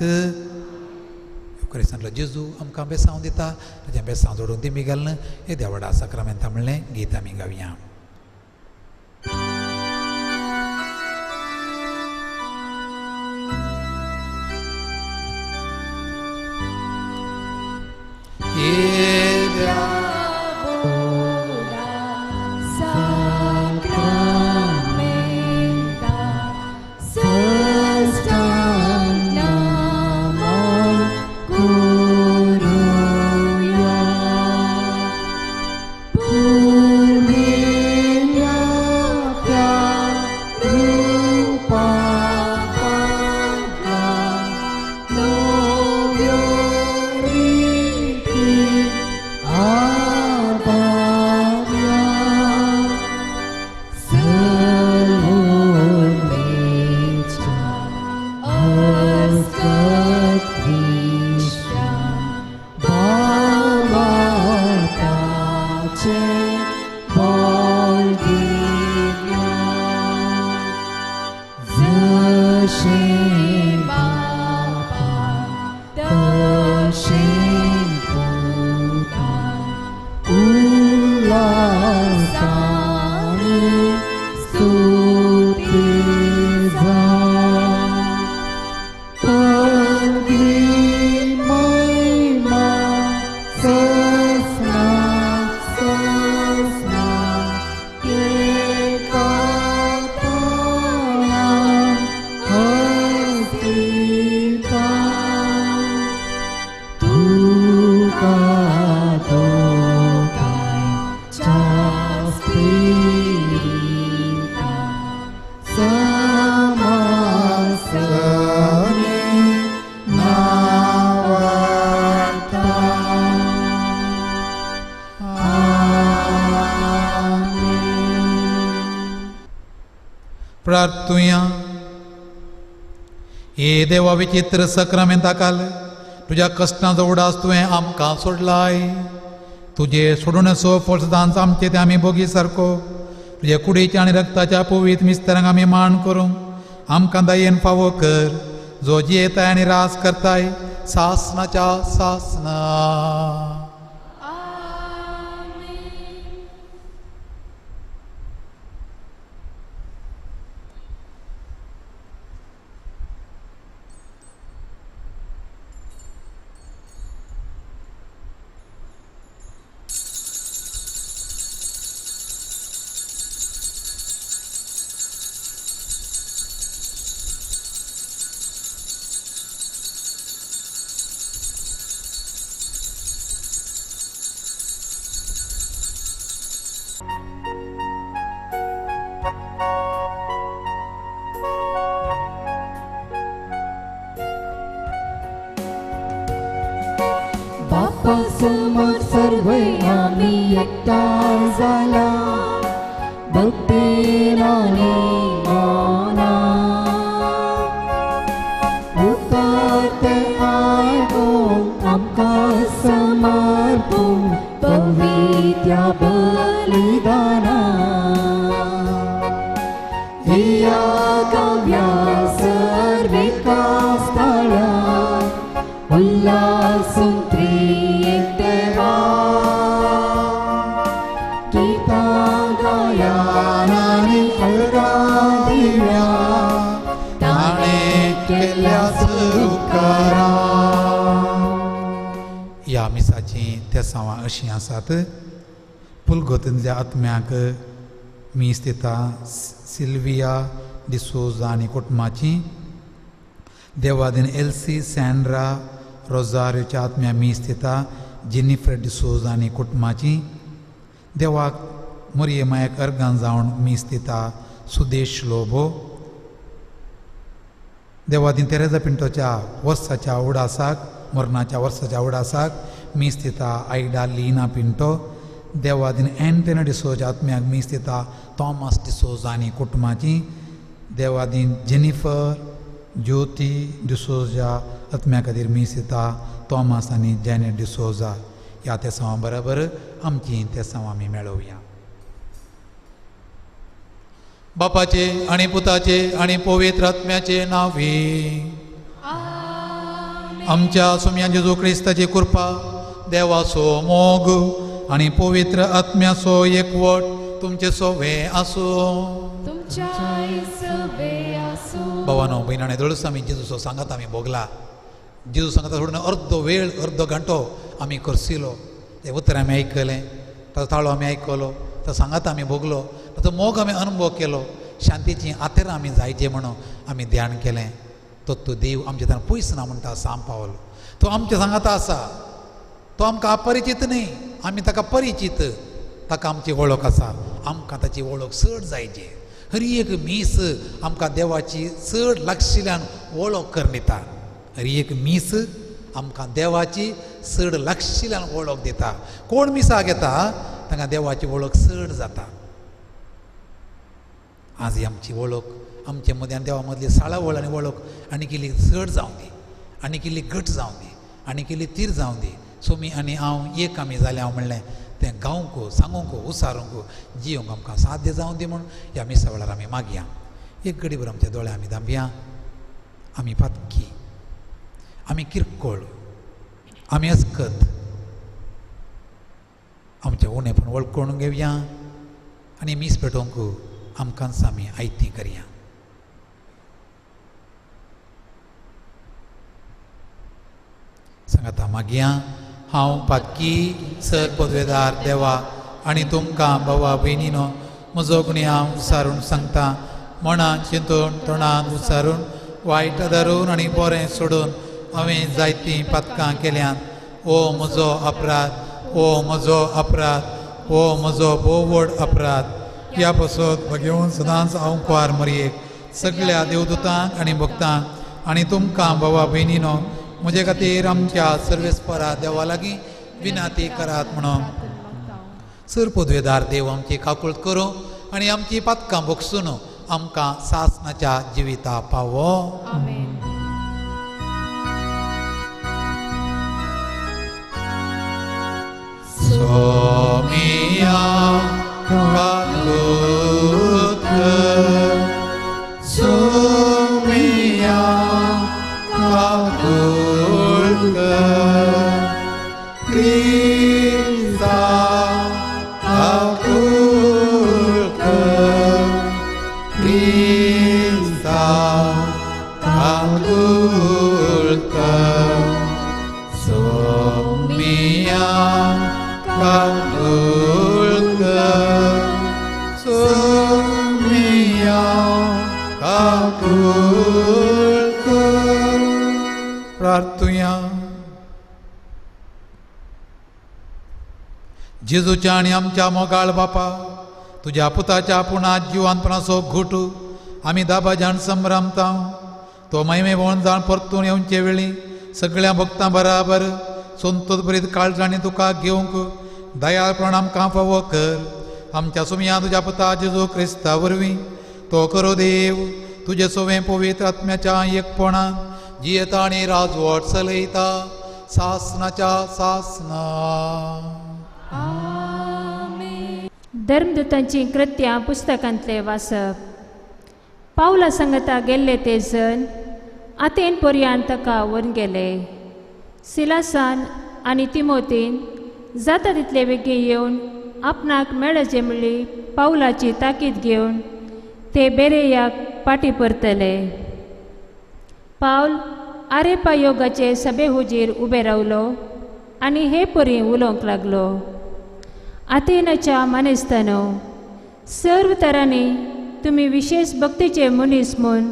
क्रिस्तांतलो जेजू आमकां बेसांव दिता. ताचें बेसांव जोडून तेमी घालन हे देवाडा साक्रामेंता म्हणलें गीत आमी गावया. प्रार्थुया. हे देवा विचित्र सक्रामेंताकाल तुज्या कश्टांचो उडास तुवें आमकां सोडलाय. तुजे सोडून सो फळसदांच आमचे ते आमी बोगी सारको तुजे कुडीच्या आनी रक्ताच्या पवित्र मिस्तरांक आमी मान करूंक आमकां दयेन फावो कर. जो जियेताय आनी रास करताय सासनाच्या सासना. समोर सर्व आम्ही एकठांय जाला. भक्तीन आनी मोना उतरते आयकूंक आमकां समर्पूंक पवित्र बलिदाना या काव्या सर्विका स्थळा उल्हासून त्रिएक देवा गीतां गायान आनी आराधना दिव्या ताणें केल्या उपकारां. ह्या मिसाची तेसावां अशीं आसात. पुलगोतच्या आत्म्याक मीस दिता सिल्विया डिसोजा आनी कुटुंबाची. देवादीन एल्सी सॅन्ड्रा रोजारियोच्या आत्म्या मीस दिता जेनिफर डिसोजा आनी कुटुंबाची. देवाक मोरयेमायक अर्गां जावन मीस दिता सुदेश लोबो. देवादीन तेरेजा पिंटोच्या वर्साच्या उडासाक मरणाच्या वर्साच्या उडासाक मीस दिता आयडा लिना पिंटो. देवादीन एंटोनी डिसोजा आत्म्याक मीस दिता थॉमस डिसोजा आनी कुटुंबाची. देवादीन जेनिफर ज्योती डिसोजा आत्म्या खातीर मीस दिता थॉमस आनी जेनेट डिसोजा. ह्या तेसावां बरोबर आमची तेसावां आमी मेळोवया. बापाचे आनी पुताचे आनी पवित्र आत्म्याचे नांवी. आमच्या सुम्या जेजू क्रिस्ताची कृपा देवाचो मोग आनी पवित्र आत्म्याचो एकवट तुमचे सोवे आसूं. भावानो भयणाने दळस आमी जेजूचो सांगात आमी भोगला. जेजू सांगाता सोडून अर्दो वेळ अर्दो घंटो आमी करसिलो. ते उतर आमी आयकलें, ताचो ताळो आमी आयकलो, तो सांगात आमी भोगलो, ताचो मोग आमी अनुभव केलो. शांतीची आतेरां आमी जायचे म्हणून आमी ध्यान केलें. तो देव आमचे तन पयस ना म्हणटा सांग पावलो. तो आमच्या सांगाता आसा. तो आमकां अपरिचीत न्ही, आमी ताका परिचीत. ताका आमची वळख आसा. आमकां ताची वळख चड जायची. हर एक मीस आमकां देवाची चड लागशिल्ल्यान वळख करून दिता. हर एक मीस आमकां देवाची चड लागशिल्ल्यान वळख दिता. कोण मिसाक येता तांकां देवाची वळख चड जाता. आज आमची वळख आमचे मदीं आनी देवा मदली साळावळ आनी वळख आनी इल्ली चड जावं दी, आनी इल्ली घट जावं दी, आनी इल्ली तीर जावं दी. सोमी आनी हांव एक आमी जालें हांव म्हणलें तें गावूंक सांगूंक उसारूंक जियोंक आमकां साध्य जावं दी म्हूण ह्या मिसा वेळार आमी मागया. एक घडी भर आमच्या दोळे आमी धांबया. आमी पातकी, आमी किरकोळ, आमी अस्कत आमचें उणेपण वळखून घेवया आनी मीस पेटोवंक आमकांच आमी आयतीं करया. सांगाता मागया. हांव पातकी सर पदवेदार देवा आनी तुमकां भावा भयणीनो म्हजो गुणी हांव उसारून सांगता. मनांत चिंतून तोंडांत उसारून वायट धरून आनी बरें सोडून हांवें जायतीं पातकां केल्यात. ओ म्हजो अपराध, ओ म्हजो अपराध, ओ म्हजो भोव व्हड अपराध. ह्या पासत घेवन सदांच हांव कुंवार मरयेक सगळ्या देवदूतांक आनी भक्तांक आनी तुमकां भावा भयणीनो म्हजे खातीर आमच्या सर्वेस्परा देवा लागीं विनाती करात म्हणून. सर पदवेदार देव आमची काकूळट करूं आनी आमची पातकां भोगसून आमकां सासणाच्या जिविता पावो. सोमिया काकूळट कर, सोमिया काकूळट कर, क्रिस्ता काकूळट कर, क्रिस्ता काकूळट कर. सोमिया काकूळट कर, सोमिया काकूळट कर. प्रार्थुया. जेजूच्या आनी आमच्या मोगाळ बापा, तुज्या पुताच्या पुणात जिवांतपणाचो घुट आमी दाबाजान संभ्रमता. तो महिमे भोवन जावन परतून येवचे वेळी सगळ्या भक्तां बराबर संतोष बरीत काळजांनी तुका घेवंक दयाळपण आमकां फावो कर. आमच्या सुमया तुझ्या पुता जेजू क्रिस्ता वरवीं तो करो देव तुझे सोवे पवित्र आत्म्याच्या एकपणान जियेता आनी राजवट चलयता सासनाच्या सासना. धर्मदूतांची कृत्यां पुस्तकांतले वाचप. पावला सांगता गेल्ले ते जण आतेन पर्यंत ताका व्हरून गेले. सिलासान आनी तिमोथीन जाता तितले बेगीन येवन आपणाक मेळचे म्हणली पावलाची ताकीद घेवन ते बेरेयाक पाटी परतले. पावल आरेपायोगाचे सभे हुजीर उबे रावलो आनी हे परी उलोवंक लागलो. आतेनाच्या मानेस्तानो, सर्व तरांनी तुमी विशेष भक्तीचे मनीस म्हूण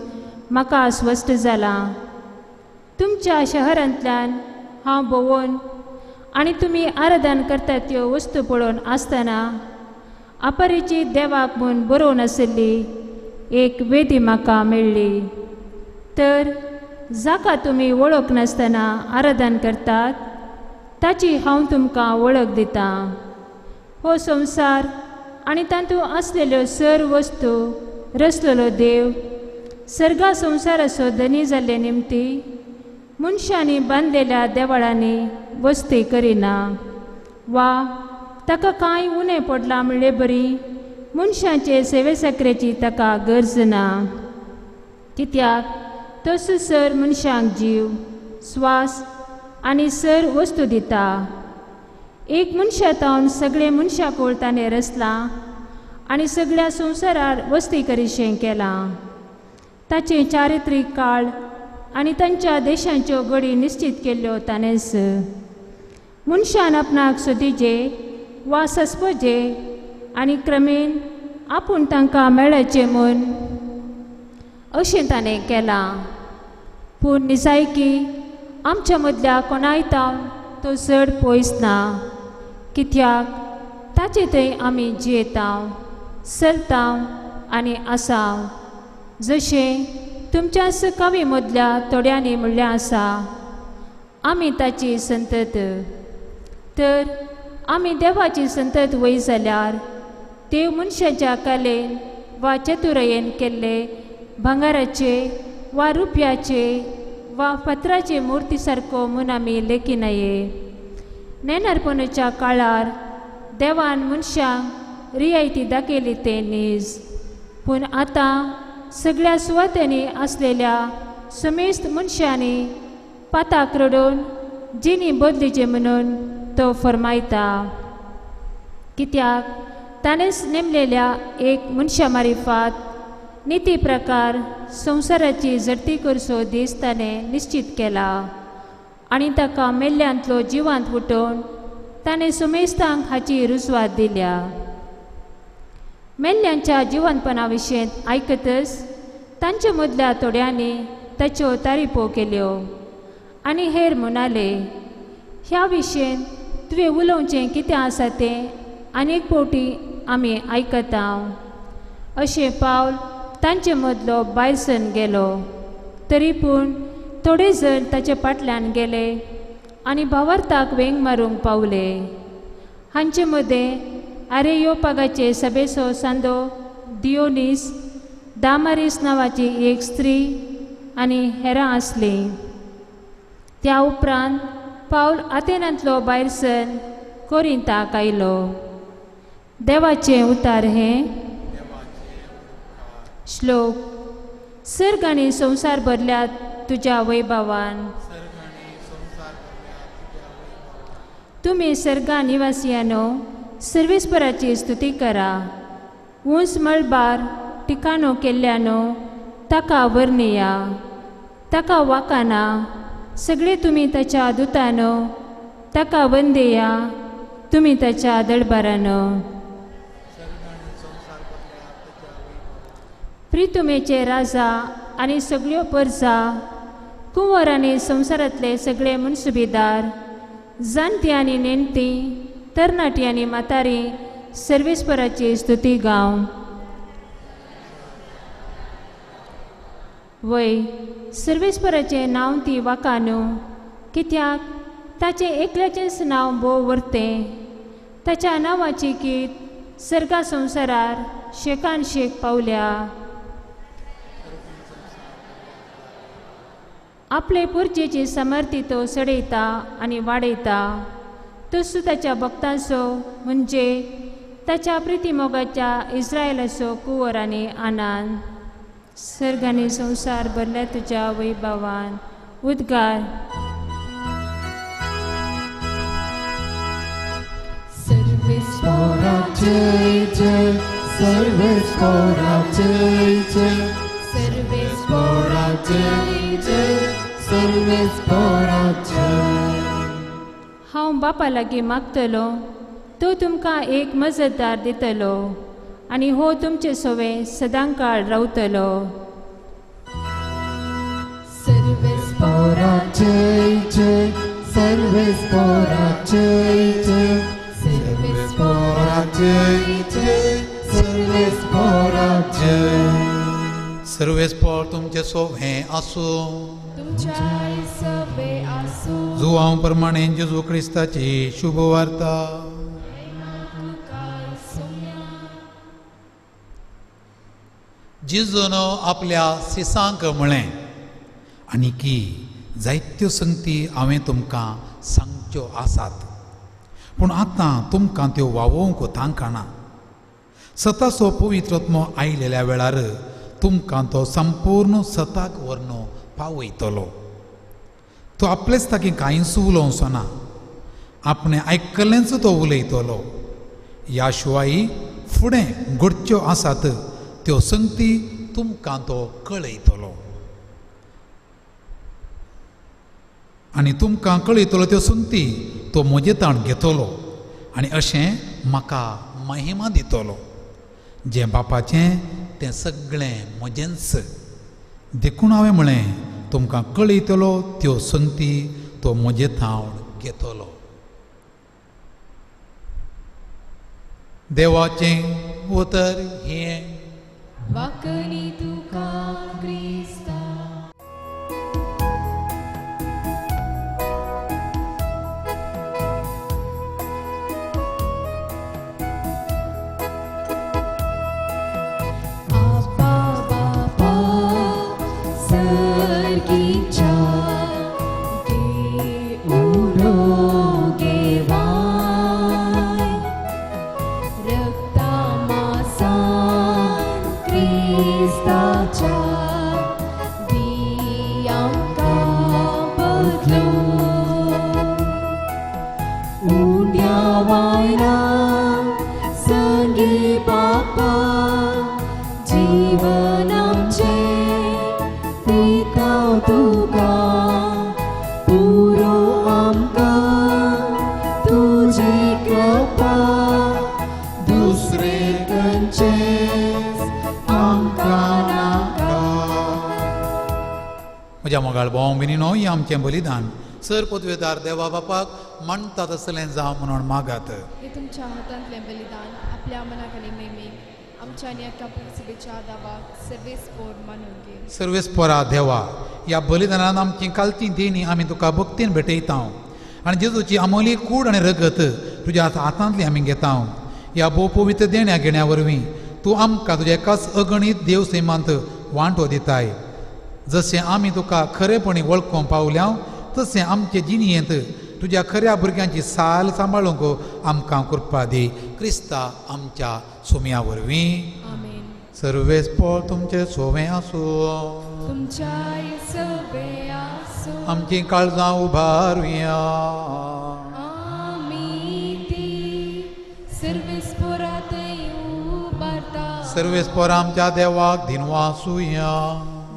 म्हाका आस्वस्त जाला. तुमच्या शहरांतल्यान हांव भोंवून आनी तुमी आराधन करतात त्यो वस्तू पळोवन आसतना अपरिचीत देवाक म्हूण बरोवन आशिल्ली एक वेदी म्हाका मेळ्ळी. तर जाका तुमी वळख नासतना आराधन करतात ताची हांव तुमकां वळख दितां. हो संवसार आनी तातूंत आसलेल्यो सर्व वस्तू रचलेलो देव सर्गा संवसाराचो धनी जाल्ले निमती मनशांनी बांदलेल्या देवळांनी वस्ती करिना वा ताका कांय उणें पडलां म्हणले बरी मनशांचे सेवेसक्रेची ताका गरज ना. कित्याक तो सर मनशांक जीव स्वास आनी सर वस्तू दिता. एक मनशातावन सगळे मनशां कोळ ताणें रचलां आनी सगळ्या संवसारार वस्ती करीशें केलां. ताचे चारित्रीक काळ आनी तांच्या देशांच्यो घडी निश्चित केल्ल्यो ताणेंच. मनशान आपणाक सोदीचे वा सस्पजे आनी क्रमेन आपूण तांकां मेळचे म्हूण अशें ताणें केलां. पूण निजायकी आमच्या मदल्या कोणाय तावन तो चड पयस ना. कित्याक ताचे थंय आमी जियेतांव चलतांव आनी आसांव. जशें तुमच्या सकावी मदल्या थोड्यांनी म्हणलें आसा आमी ताची संतत. तर आमी देवाची संतत वय जाल्यार देव मनशाच्या कलेन वा चतुरायेन केल्ले भांगाराचे वा रुपयाचे वा पत्राचे मुर्ती सारको म्हूण आमी लेखिनाये. नेनारपणाच्या काळार देवान मनशांक रियायती दाखयली ते नीज. पूण आतां सगळ्या सुवातांनी आसलेल्या समेस्त मनशांनी पाताक रडोवन जिणी बदलीचे म्हणून तो फरमायता. कित्याक ताणेंच नेमलेल्या एक मनशा मारिफात निती प्रकार संवसाराची जडती करचो दीस ताणें निश्चित केला आनी ताका मेल्ल्यांतलो जिवांत उठोवन ताणें समेस्तांक हाची रुजवात दिल्या. मेल्ल्यांच्या जिवंतपणा विशीं आयकतच तांच्या मदल्या थोड्यांनी ताच्यो तारीफो केल्यो आनी हेर म्हणाले ह्या विशीं तुवें उलोवचें कितें आसा तें आनीक फावटी आमी आयकतांव. अशें पावल तांचे मदलो भायर सरून गेलो. तरी पूण थोडे जण ताचे फाटल्यान गेले आनी भावार्थाक वेंग मारूंक पावले. हांचे मदें आरेयोपागाचे सभेचो सांदो दियोनीस दामारीस नांवाची एक स्त्री आनी हेरां आसलीं. त्या उपरांत पावल आतेनांतलो भायर सरून कोरिंताक आयलो. देवाचें उतार हें. श्लोक. सर्ग आनी संवसार भरल्यात तुज्या वैभवान. तुमी सर्गा निवासियानो सर्वेस्पराची स्तुती करा. उंच मळबार ठिकाणो केल्ल्यानो ताका वर्णिया. ताका वाकाना सगळे तुमी ताच्या दुतानो ताका वंदेया तुमी ताच्या दळबारानो. प्रितुमेचे राजा आनी सगळ्यो परजा कुंवर आनी संवसारांतले सगळे मनसुबेदार जाणटी आनी नेणटी तरणाटी आनी म्हातारी सर्वेस्पराची स्तुती गाव. वय सर्वेस्पराचें नांव ती वाका न्हू. कित्याक ताचें एकल्याचेंच नांव भोव व्हरतें. ताच्या नांवाची कीत सर्गा संवसारार शेकान शेक पावल्या. आपले पुरचेची समर्थी तो सडयता आनी वाडयता. तसूं ताच्या भक्तांचो म्हणजे ताच्या प्रितीमोगाच्या इस्रायलाचो कुंवर आनी आनंद. सर्ग आनी संवसार भरल्या तुज्या वैभवान. उद्गार. सर्वेस्परात जय जय, सर्वेस्परात जय जय, सर्वेस्परात जय जय, सर्वेस्परात जय. हांव बापा लागीं मागतलो, तो तुमकां एक मजतदार दितलो आनी हो तुमचे सोवे सदांकाळ रावतलो. सर्वेस्परात जय जय, सर्वेस्परात जय जय, सर्वेस्परात जय जय, सर्वेस्परात जय. सर्वेस्पर तुमचे सोवे आसूं. तुमच्या सवे आसूं. जुवां प्रमाणे जेजू क्रिस्ताची शुभ वार्ता. जेजून आपल्या सिसांक म्हळें, आनी की जायत्यो संगती हांवें तुमकां सांगच्यो आसात, पूण आतां तुमकां त्यो वावोवंक तांकाणा. सताचो पवित्रत्म आयलेल्या वेळार तुमकां तो संपूर्ण सताक व्हरून पावयतलो. तो आपलेच ताकी कांयच उलोवचो ना, आपणें आयकल्लेंच तो उलयतलो. ह्या शिवाय फुडें घडच्यो आसात त्यो संगती तुमकां तो कळयतलो. आनी तुमकां कळयतलो त्यो संगती तो म्हजे ताण घेतलो आनी अशें म्हाका महिमा दितलो. जें बापाचें तें सगळें म्हजेंच. देखून हांवें म्हळें तुमकां कळयतलो त्यो संगती तो म्हजे थावण घेतलो. देवाचें उतर हें. वाकणी तुका क्रिस्ता. आबा बाबा सर्गीच्या देऊळो गेवाय, रक्ता मांसान क्रिस्ताच्या दी आमकां बदलो. उंड्या वायलां संगी बापा, जीवन आमचें पिताव तुका, पुरो आमकां तुजी कृपा, दुसरे खंयचेंच आमकां नाका. म्हज्या मोगाळ भाव भयणीनो, ही आमचें बलिदान सर पदवेदार देवा बापाक म्हणटा तसलें जावं म्हणून मागात. हे तुमच्या हातांतलें बलिदान आपल्या मनाक आनी मेमीक आमच्या आनी एका पुरसभेच्या दावाक सर्वेस्पोर मानून घे. सर्वेस्परा देवा, ह्या बलिदानान आमची कालची देणी आमी तुका भक्तीन भेटयता आनी जेजूची अमोली कूड आनी रगत तुज्या हातांतली आमी घेता. ह्या भोव पवित्र देण्या घेण्या वरवीं तूं आमकां तुज्या एकाच अगणीत देव सैमांत वांटो दिताय. जशें आमी तुका खरेपणी वळखूंक पावल्या, तशें आमचे जिणयेंत तुज्या खऱ्या भुरग्यांची साल सांबाळूंक आमकां कृपा दी. क्रिस्ता आमच्या सुम्या वरवीं. आमेन. सर्वेस्पर तुमचें सोवें आसूं. तुमच्या सवे आसूं. आमची काळजां उबारुया. आमी ती सर्वेस्पोरांतय उबारता. सर्वेस्पर आमच्या देवाक दिनवासुया.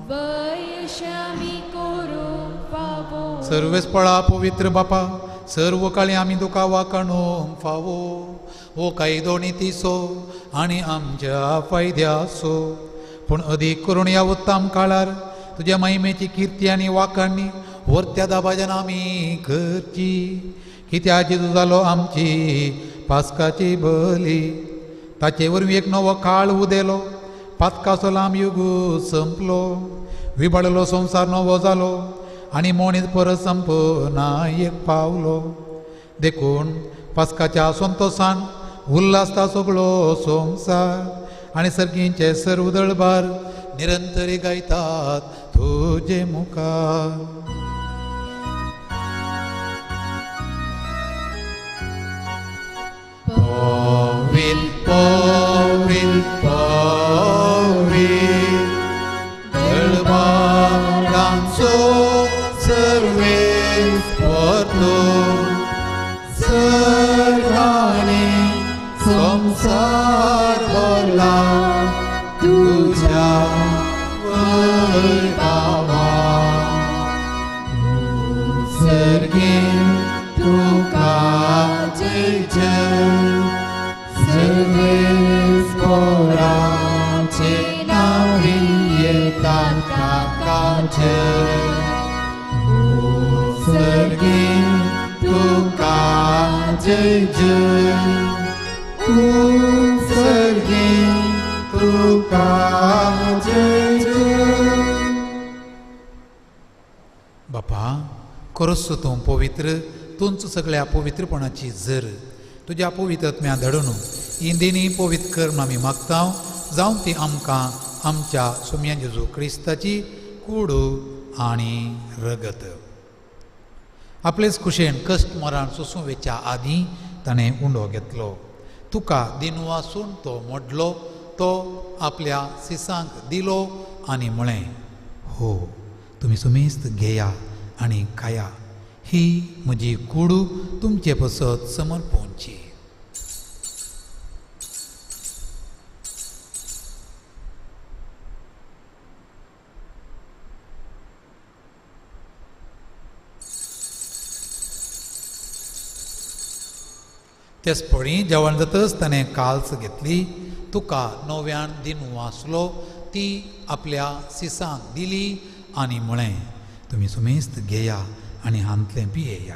वयश आमी करूंक फावो. सर्वेस्पळा पवित्र बापा, सर्व काळी आमी तुका वाखाणूंक फावो. हो कायदो नितीसो आनी आमच्या फायद्याचो, पूण अदीक करून ह्या उत्तम काळार तुज्या महिमेची किर्ती आनी वाखाणणी वर्त्या दाबाज्यान आमी करची. कित्याक जेजू जालो आमची पास्काची बली. ताचे वरवीं एक नवो काळ उदेलो. पातकाचो लांब युग संपलो. विबाडलो संवसार नवो जालो आनी मोणीत परत संपनायक पावलो. देखून पास्काच्या संतोशान उल्हासता सगळो संवसार आनी सर्गींचे सर्व दळबार निरंतरी गायतात तुजे मुखार. पवित्र पवित्र पवित्र दळबारांचो सर्वेस परतो सर्वांनी संसार भरला तुझ्या वैभवा. सर्गीन तुका जय जय सर्वेस्पराचे नावी येतात काकाचे. सर्गीन तुका जय जय सर्गीन तुका जय जय. बापा खरोच तूं पवित्र, तूंच सगळ्या पवित्रपणाची झर. तुज्या पवित्रत्म्या धडून ही देणी पवित्र कर म्हूण आमी मागता. जावं ती आमकां आमच्या सुम्या जेजू क्रिस्ताची कूड आनी रगत. आपलेच कुशेन कश्ट मरण सोंसूं वेच्या आदीं ताणें उंडो घेतलो. तुका दिनवासून तो मोडलो, तो आपल्या सिसांक दिलो आनी म्हळें, हो तुमी सुमेस्त घेया आनी खाया, ही म्हजी कूड तुमचे पसत समर्पोवची. तेच पळी जेवण जातच ताणें काल्स घेतली. तुका नव्यान दिनू आसलो ती आपल्या सिसांक दिली आनी म्हळें, तुमी सुमेस्त घेया आनी हांतलें पियेया,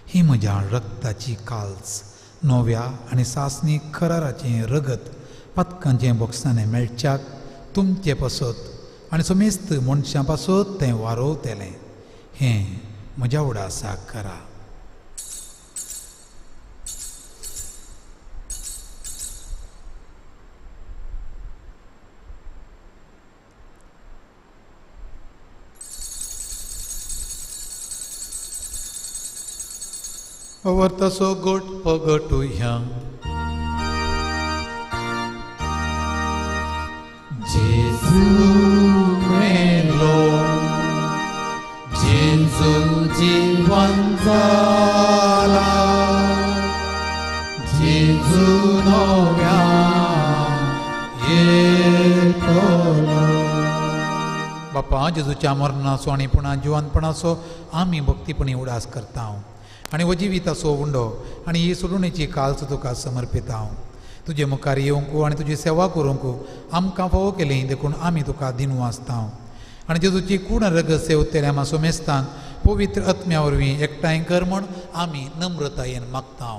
ही म्हज्या रक्ताची काल्स, नव्या आनी सासणी कराराचें रगत पथकांचें बॉक्सांनी मेळच्याक तुमचे पासत आनी सुमेस्त मनशां पासत तें वारोवतलें. हें म्हज्या उडासाक करा. वर्तसो गोट पगटुया जेजू मेलो, जेजू जीवन जाला, जेजू नव्या येतलो. बापा जेजूच्या मरणाचो आनी पुणा जिवंतपणाचो आमी भक्तीपणी उडास करता आनी हो जिविताचो उंडो आनी ही सोडुणेची काल्स तुका समर्पिता. तुजे मुखार येवंक आनी तुजी सेवा करूंक आमकां फावो केली देखून आमी तुका दिनू आसता. आनी जेजूची कूड रगत सेवतल्या आमा सोमेस्तांक पवित्र आत्म्या वरवीं एकठांय कर म्हूण आमी नम्रतायेन मागता.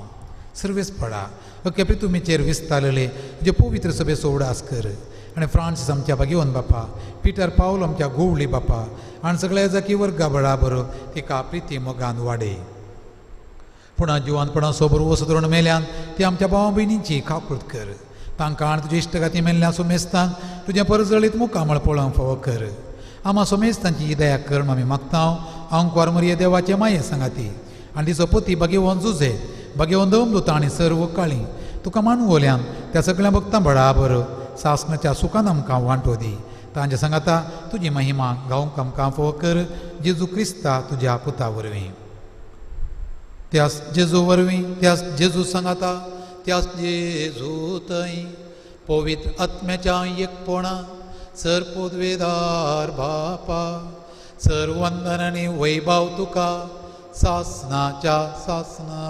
सर्वेस पडा अख्ख्या पृथ्वीचेर विस्तारले जे पवित्र सभेचो उडास कर. आनी फ्रांसीस आमच्या भाग्यवन बापा, पिटर पावल आमच्या गोवळी बापा आनी सगळ्या जाकी वर्गा बराबर तिका प्रिती मोगान वाडय. पुणा जिवंतपणा सोबर वसतरण मेल्यान ती आमच्या भावा भयणींची खाकृत कर. तांकां आनी तुजे इश्टगाती मेल्ल्या सोमेस्तांक तुजें परजळीत मुखामळ पळोवंक फावो कर. आमा सोमेस्तांची दया कर आमी मागता. अंकुवार मरिये देवाचे माये सांगाती आनी तिचो पती भाग्यवन जुजे, भाग्यवन दमदूत आनी सर्व काळी तुका मानवल्यान त्या सगळ्या भक्तां बराबर सासणाच्या सुखान आमकां वांटो दी. तांच्या सांगाता तुजी महिमा गावंक आमकां फावो कर. जेजू क्रिस्ता तुज्या पुता वरवीं, त्यास जेजू वरवीं, त्यास जेजू सांगाता, त्यास जेजू थंय पवित्र आत्म्याच्या एकपणा सर पोदवेदार बापा सर्व वंदन आनी वैभव तुका सासणाच्या सासना.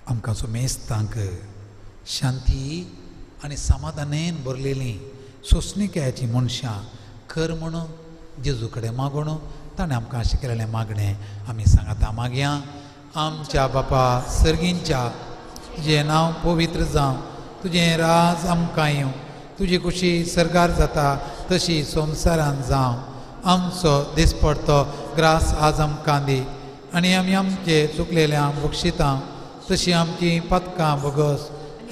आमकां सुमेस्तांक शांती आनी समाधानेन भरलेलीं सोंसणिकेची मनशां कर म्हणून जेजू कडेन मागून ताणें आमकां अशें केलेलें मागणें आमी सांगाता. मागया आमच्या बापा सर्गींच्या, तुजें नांव पवित्र जावं, तुजें राज आमकां येवं, तुजी खुशी सरगार जाता तशी संवसारांत जावं. आमचो दिसपडतो ग्रास आज आमकां दी आनी आमी आमचे चुकलेल्यांक बक्षिता तशी आमची पथकां बगस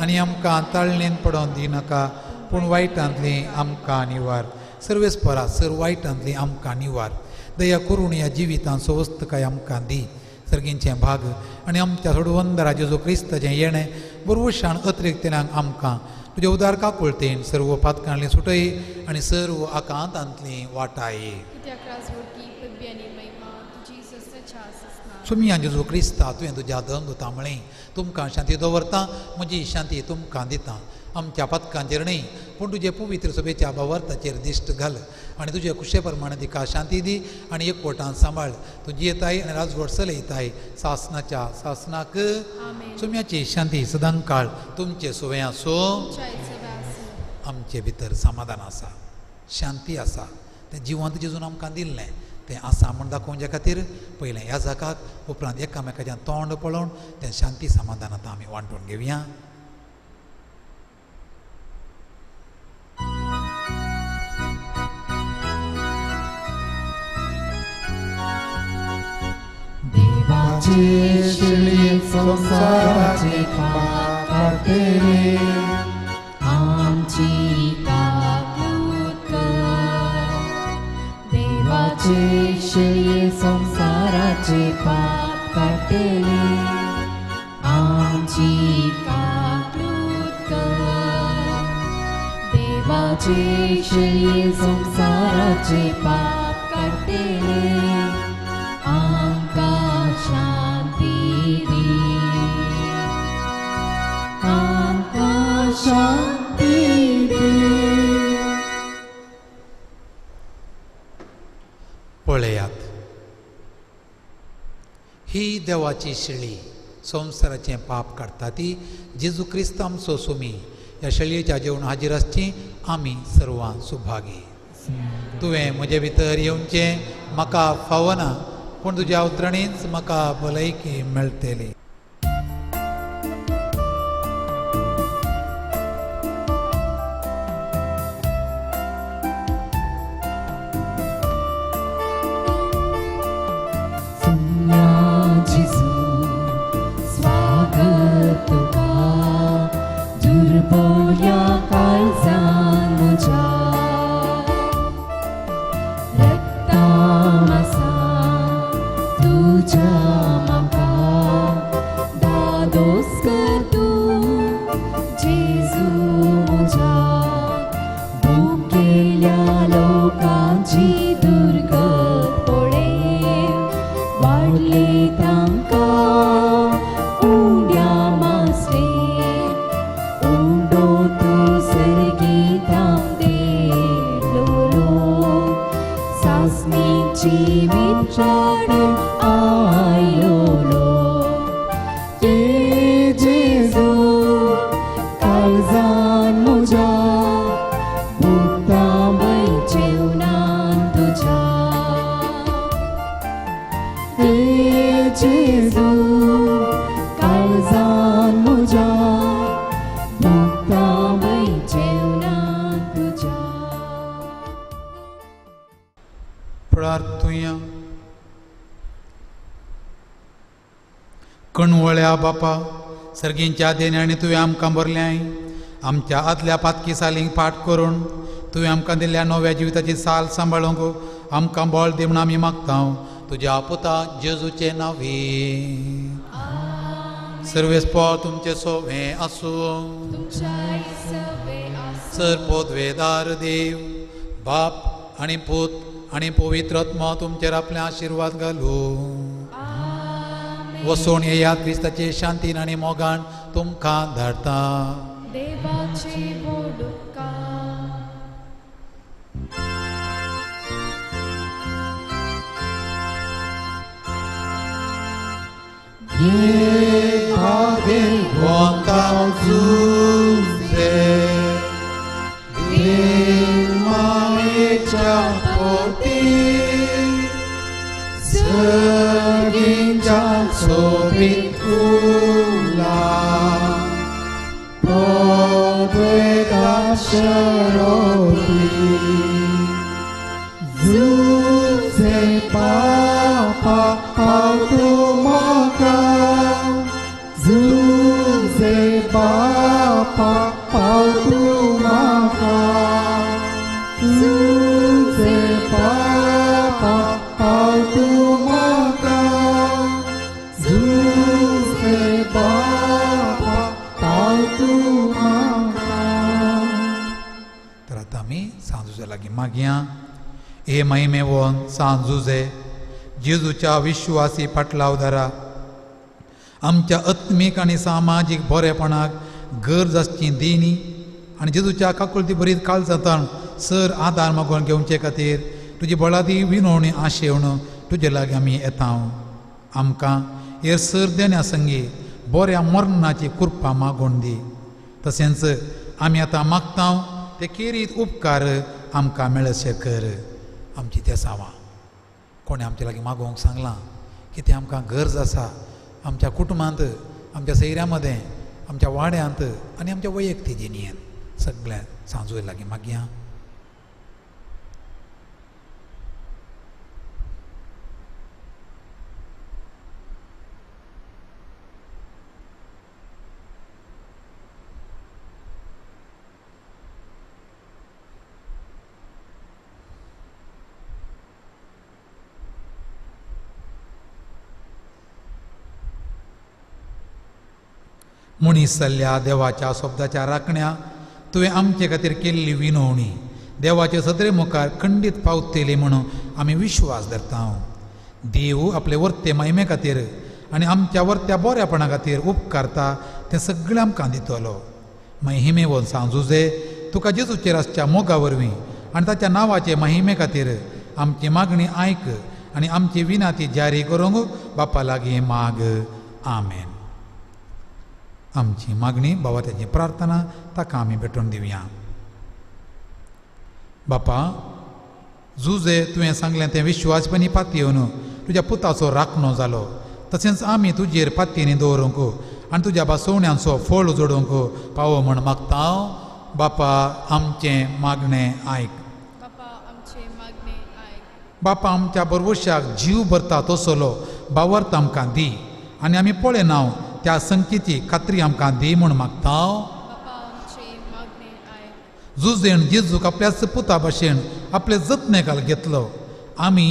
आनी आमकां ताळणेन पडोवन दिनाका पूण वायटांतली आमकां निवार. सर्वेस्परा सर वायटांतली आमकां निवार. दया करून ह्या जिवितांत सवस्तकाय आमकां दी. सर्गींचें भाग आनी आमच्या सोडवंदरा जेजू क्रिस्ताचें येणें बरोवशाण अतिरिक्तेल्यांक आमकां तुज्या उदार काकुळतेन सर्व पातकांतली सुटय आनी सर्व आकांतांतली वाटाय. कित्याक राजवटी पदवी आनी महिमा तुजी सस्ताच्या आसना. सुमिया जेजू क्रिस्ता तुवें तुज्या दंग तांबळें तुमकां शांती दवरता. म्हजी शांती तुमकां दिता. आमच्या पथकांचेर न्हय पूण तुजे पवित्र सभेच्या भावार्थाचेर दिश्ट घाल आनी तुजे खुशे प्रमाणे तिका शांती दी आनी एकवटान सांबाळ. तुजी येताय आनी राजवट चलयताय सासनाच्या सासनाक. सुम्याची शांती सदां काळ तुमचे सुवें आसूं. आमचे भितर समाधान आसा, शांती आसा. तें जिवंत जेजून आमकां दिल्लें तें आसा म्हूण दाखोवचे खातीर पयलें ह्या जागाक उपरांत एकामेकाचें तोंड पळोवन तें शांती समाधान आतां आमी वांटून घेवया. देवाचे शिळे संसाराचे पाप काढते आमची काकूत कर. देवाचे शिळे संसाराचे पाप काढते आमची काकूत कर. देवाचे शिळे संसाराचे पाप काढते पळयात ही देवाची शिळी संवसाराचें पाप काडटा ती जेजू क्रिस्त आमचो सुमी. ह्या शेळयेच्या जेवण हाजीर आसची आमी सर्वां सुभागी. तुवें म्हजे भितर येवचें म्हाका फावना पूण तुज्या उतरणीच म्हाका भलायकी मेळटली. कणवळ्या बापा सर्गींच्या देण्यानी तुवें आमकां भरल्याय. आमच्या आदल्या पातकी सालींक फाट करून तुवें आमकां दिल्ल्या नव्या जिविताची साल सांबाळूंक आमकां बळ दी म्हूण आमी मागता तुज्या पुता जेजूचे नांवी. सर्वेस्पळ तुमचे सोवें आसूं. सर पोदवेदार देव बाप आनी पूत आनी पवित्र आत्मा तुमचेर आपले आशिर्वाद घालूं. वसोन येयात क्रिस्ताचे शांतीन आनी मोगान तुमकां धाडटा. देवाची मोडुका Papa, हे महिमेवोन सांजुजे जेजूच्या विश्वासी पाटलाव धरा. आमच्या आत्मीक आनी सामाजीक बरेपणाक गरज आसची देणी आनी जेजूच्या काकुळती बरीत काळजांतान सर आदार मागून घेवचे खातीर तुजी बळादी विनवणी आशेवण तुजे लागीं आमी येता. आमकां हेर सर देण्या संगी बऱ्या मरणाची कृपा मागून दी. तशेंच आमी आतां मागता ते केरीत उपकार आमकां मेळचे कर. आमची ते सावा कोणें आमचे लागीं मागोवंक सांगलां की ते आमकां गरज आसा आमच्या कुटुंबांत, आमच्या सैऱ्या मदें, आमच्या वाड्यांत आनी आमच्या वैयक्तीक जिणेंत सगळ्या सांजूय लागीं मागया. मनीस जाल्ल्या देवाच्या शब्दाच्या राखण्या तुवें आमचे खातीर केल्ली विनवणी देवाचे सदरे मुखार खंडीत पावतली म्हणून आमी विश्वास धरता. देव आपले वर्ते महिमे खातीर आनी आमच्या वर्त्या बऱ्यापणा खातीर उपकारता तें सगळें आमकां दितलो. महिमे वन सांजुजे तुका जेजूचेर आसच्या मोगा वरवीं आनी ताच्या नांवाचे महिमे खातीर आमची मागणी आयक आनी आमची विनाती जारी करूंक बापा लागीं माग. आमेन. आमची मागणी बाबा त्याची प्रार्थना ताका आमी भेटून दिवया. बापा जुजे तुवें सांगलें तें विश्वासपणी पातयेवन तुज्या पुताचो राखणो जालो तशेंच आमी तुजेर पातयेनी दवरूंक आनी तुज्या बसवण्यांचो फळ जोडूंक पावो म्हण मागता. बापा आमचें मागणें आयक. बापा आमचे मागणे आयक. बापा आमच्या बरवशाक जीव भरता तसलो बावर्त आमकां दी आनी आमी पळयनाव त्या संख्येची खात्री आमकां दी म्हूण मागता. बापा आमचे मागणे आयक. जुजेण जेजूक आपल्याच पुता भशेन आपले जतनेकाल घेतलो. आमी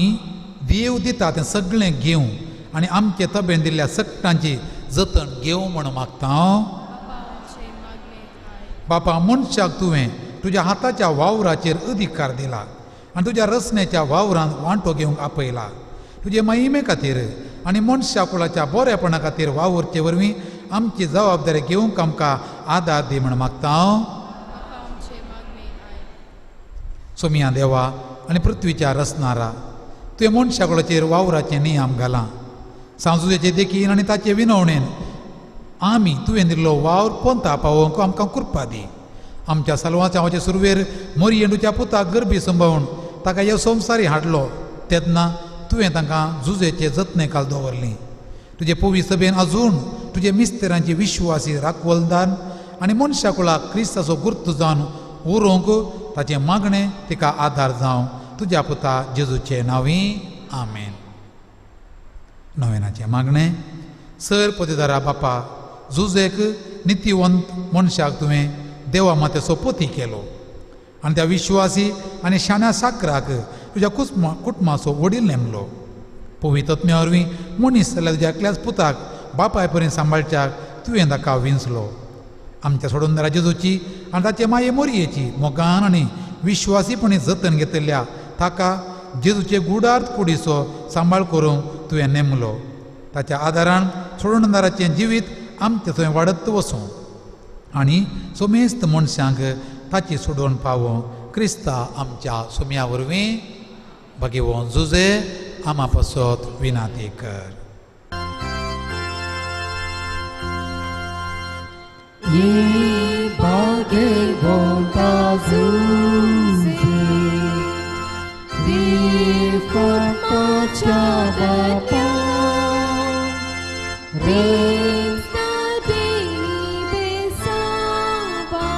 देव दिता तें सगळें घेवं आनी आमचे तबेन दिल्ल्या सक्तांची जतन घेवं म्हूण मागता. बापा आमचे मागणे आयक. बापा मनशाक तुवें तुज्या हाताच्या वावराचेर अधिकार दिला आनी तुज्या रचनेच्या वावरांत वांटो घेवंक आपयला. तुजे महिमे खातीर आनी मनशा कुळाच्या बरेपणा खातीर वावरचे वरवीं आमची जबाबदारी घेवंक आमकां आदार दी म्हण मागता. बापा आमचे मागणे आयक. सोमिया देवा आनी पृथ्वीच्या रचणारा तुवें मनशा कुळाचेर वावराचे नियम घाला. सांजुजेचे देखीन आनी ताचे विनवणेन आमी तुवें दिल्लो वावर पंथा पावोवंक आमकां कृपा दी. आमच्या सलवाच्या सुरवेर मोरयेंडूच्या पुताक गरबी संभाळून ताका ह्या संवसारी हाडलो तेन्ना तुवें तांकां जुजेचे जतनेकाल दवरली. तुजे पोवी सभेन अजून तुजे मिस्तेरांची विश्वासी राखवलदार आनी मनशा कुळाक क्रिस्ताचो गुर्त जावन उरोवंक ताचें मागणें तिका आदार जावं तुज्या पुता जेजूचे नांवी. आमेन. नोवेनाचें मागणें. सर पोतेदारा बापा जुजेक नितीवंत मनशाक तुवें देवा मातेचो पोती केलो आनी त्या विश्वासी आनी शाण्या साकराक तुज्या कुटुंबाचो वडील नेमलो. पवित्रत्म्या वरवीं मनीस जाल्यार तुज्या एकल्याच पुताक बापाय पर्यंत सांबाळच्याक तुवें ताका विंचलो. आमच्या सोडूनदारा जेजूची आनी ताचे माये मोरयेची मोगान आनी विश्वासीपणी जतन घेतिल्ल्या ताका जेजूचे गुडार्थ कुडीचो सांबाळ करूंक तुवें नेमलो. ताच्या आदारान सोडूनदाराचें जिवीत आमचें थंय वाडत वचूं आनी सोमेस्त मनशांक ताची सोडून पावो क्रिस्ता आमच्या सोम्या वरवीं भगिवोन जुजे आमा पासत विनाती कर. ये भाग्यवंता जुजे देवाच्या बापा रेस्ता देनी बेसाबा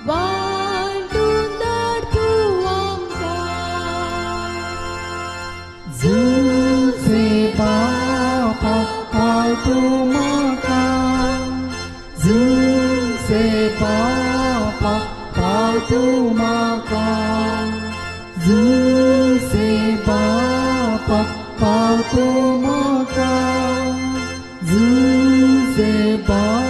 वांटून दार तूं आमकां जुजे बापा पाव तूं म्हाका जुजे बापा पाव तूं म्हाका जुजे बापा पाव तूं म्हाका जुजे बापा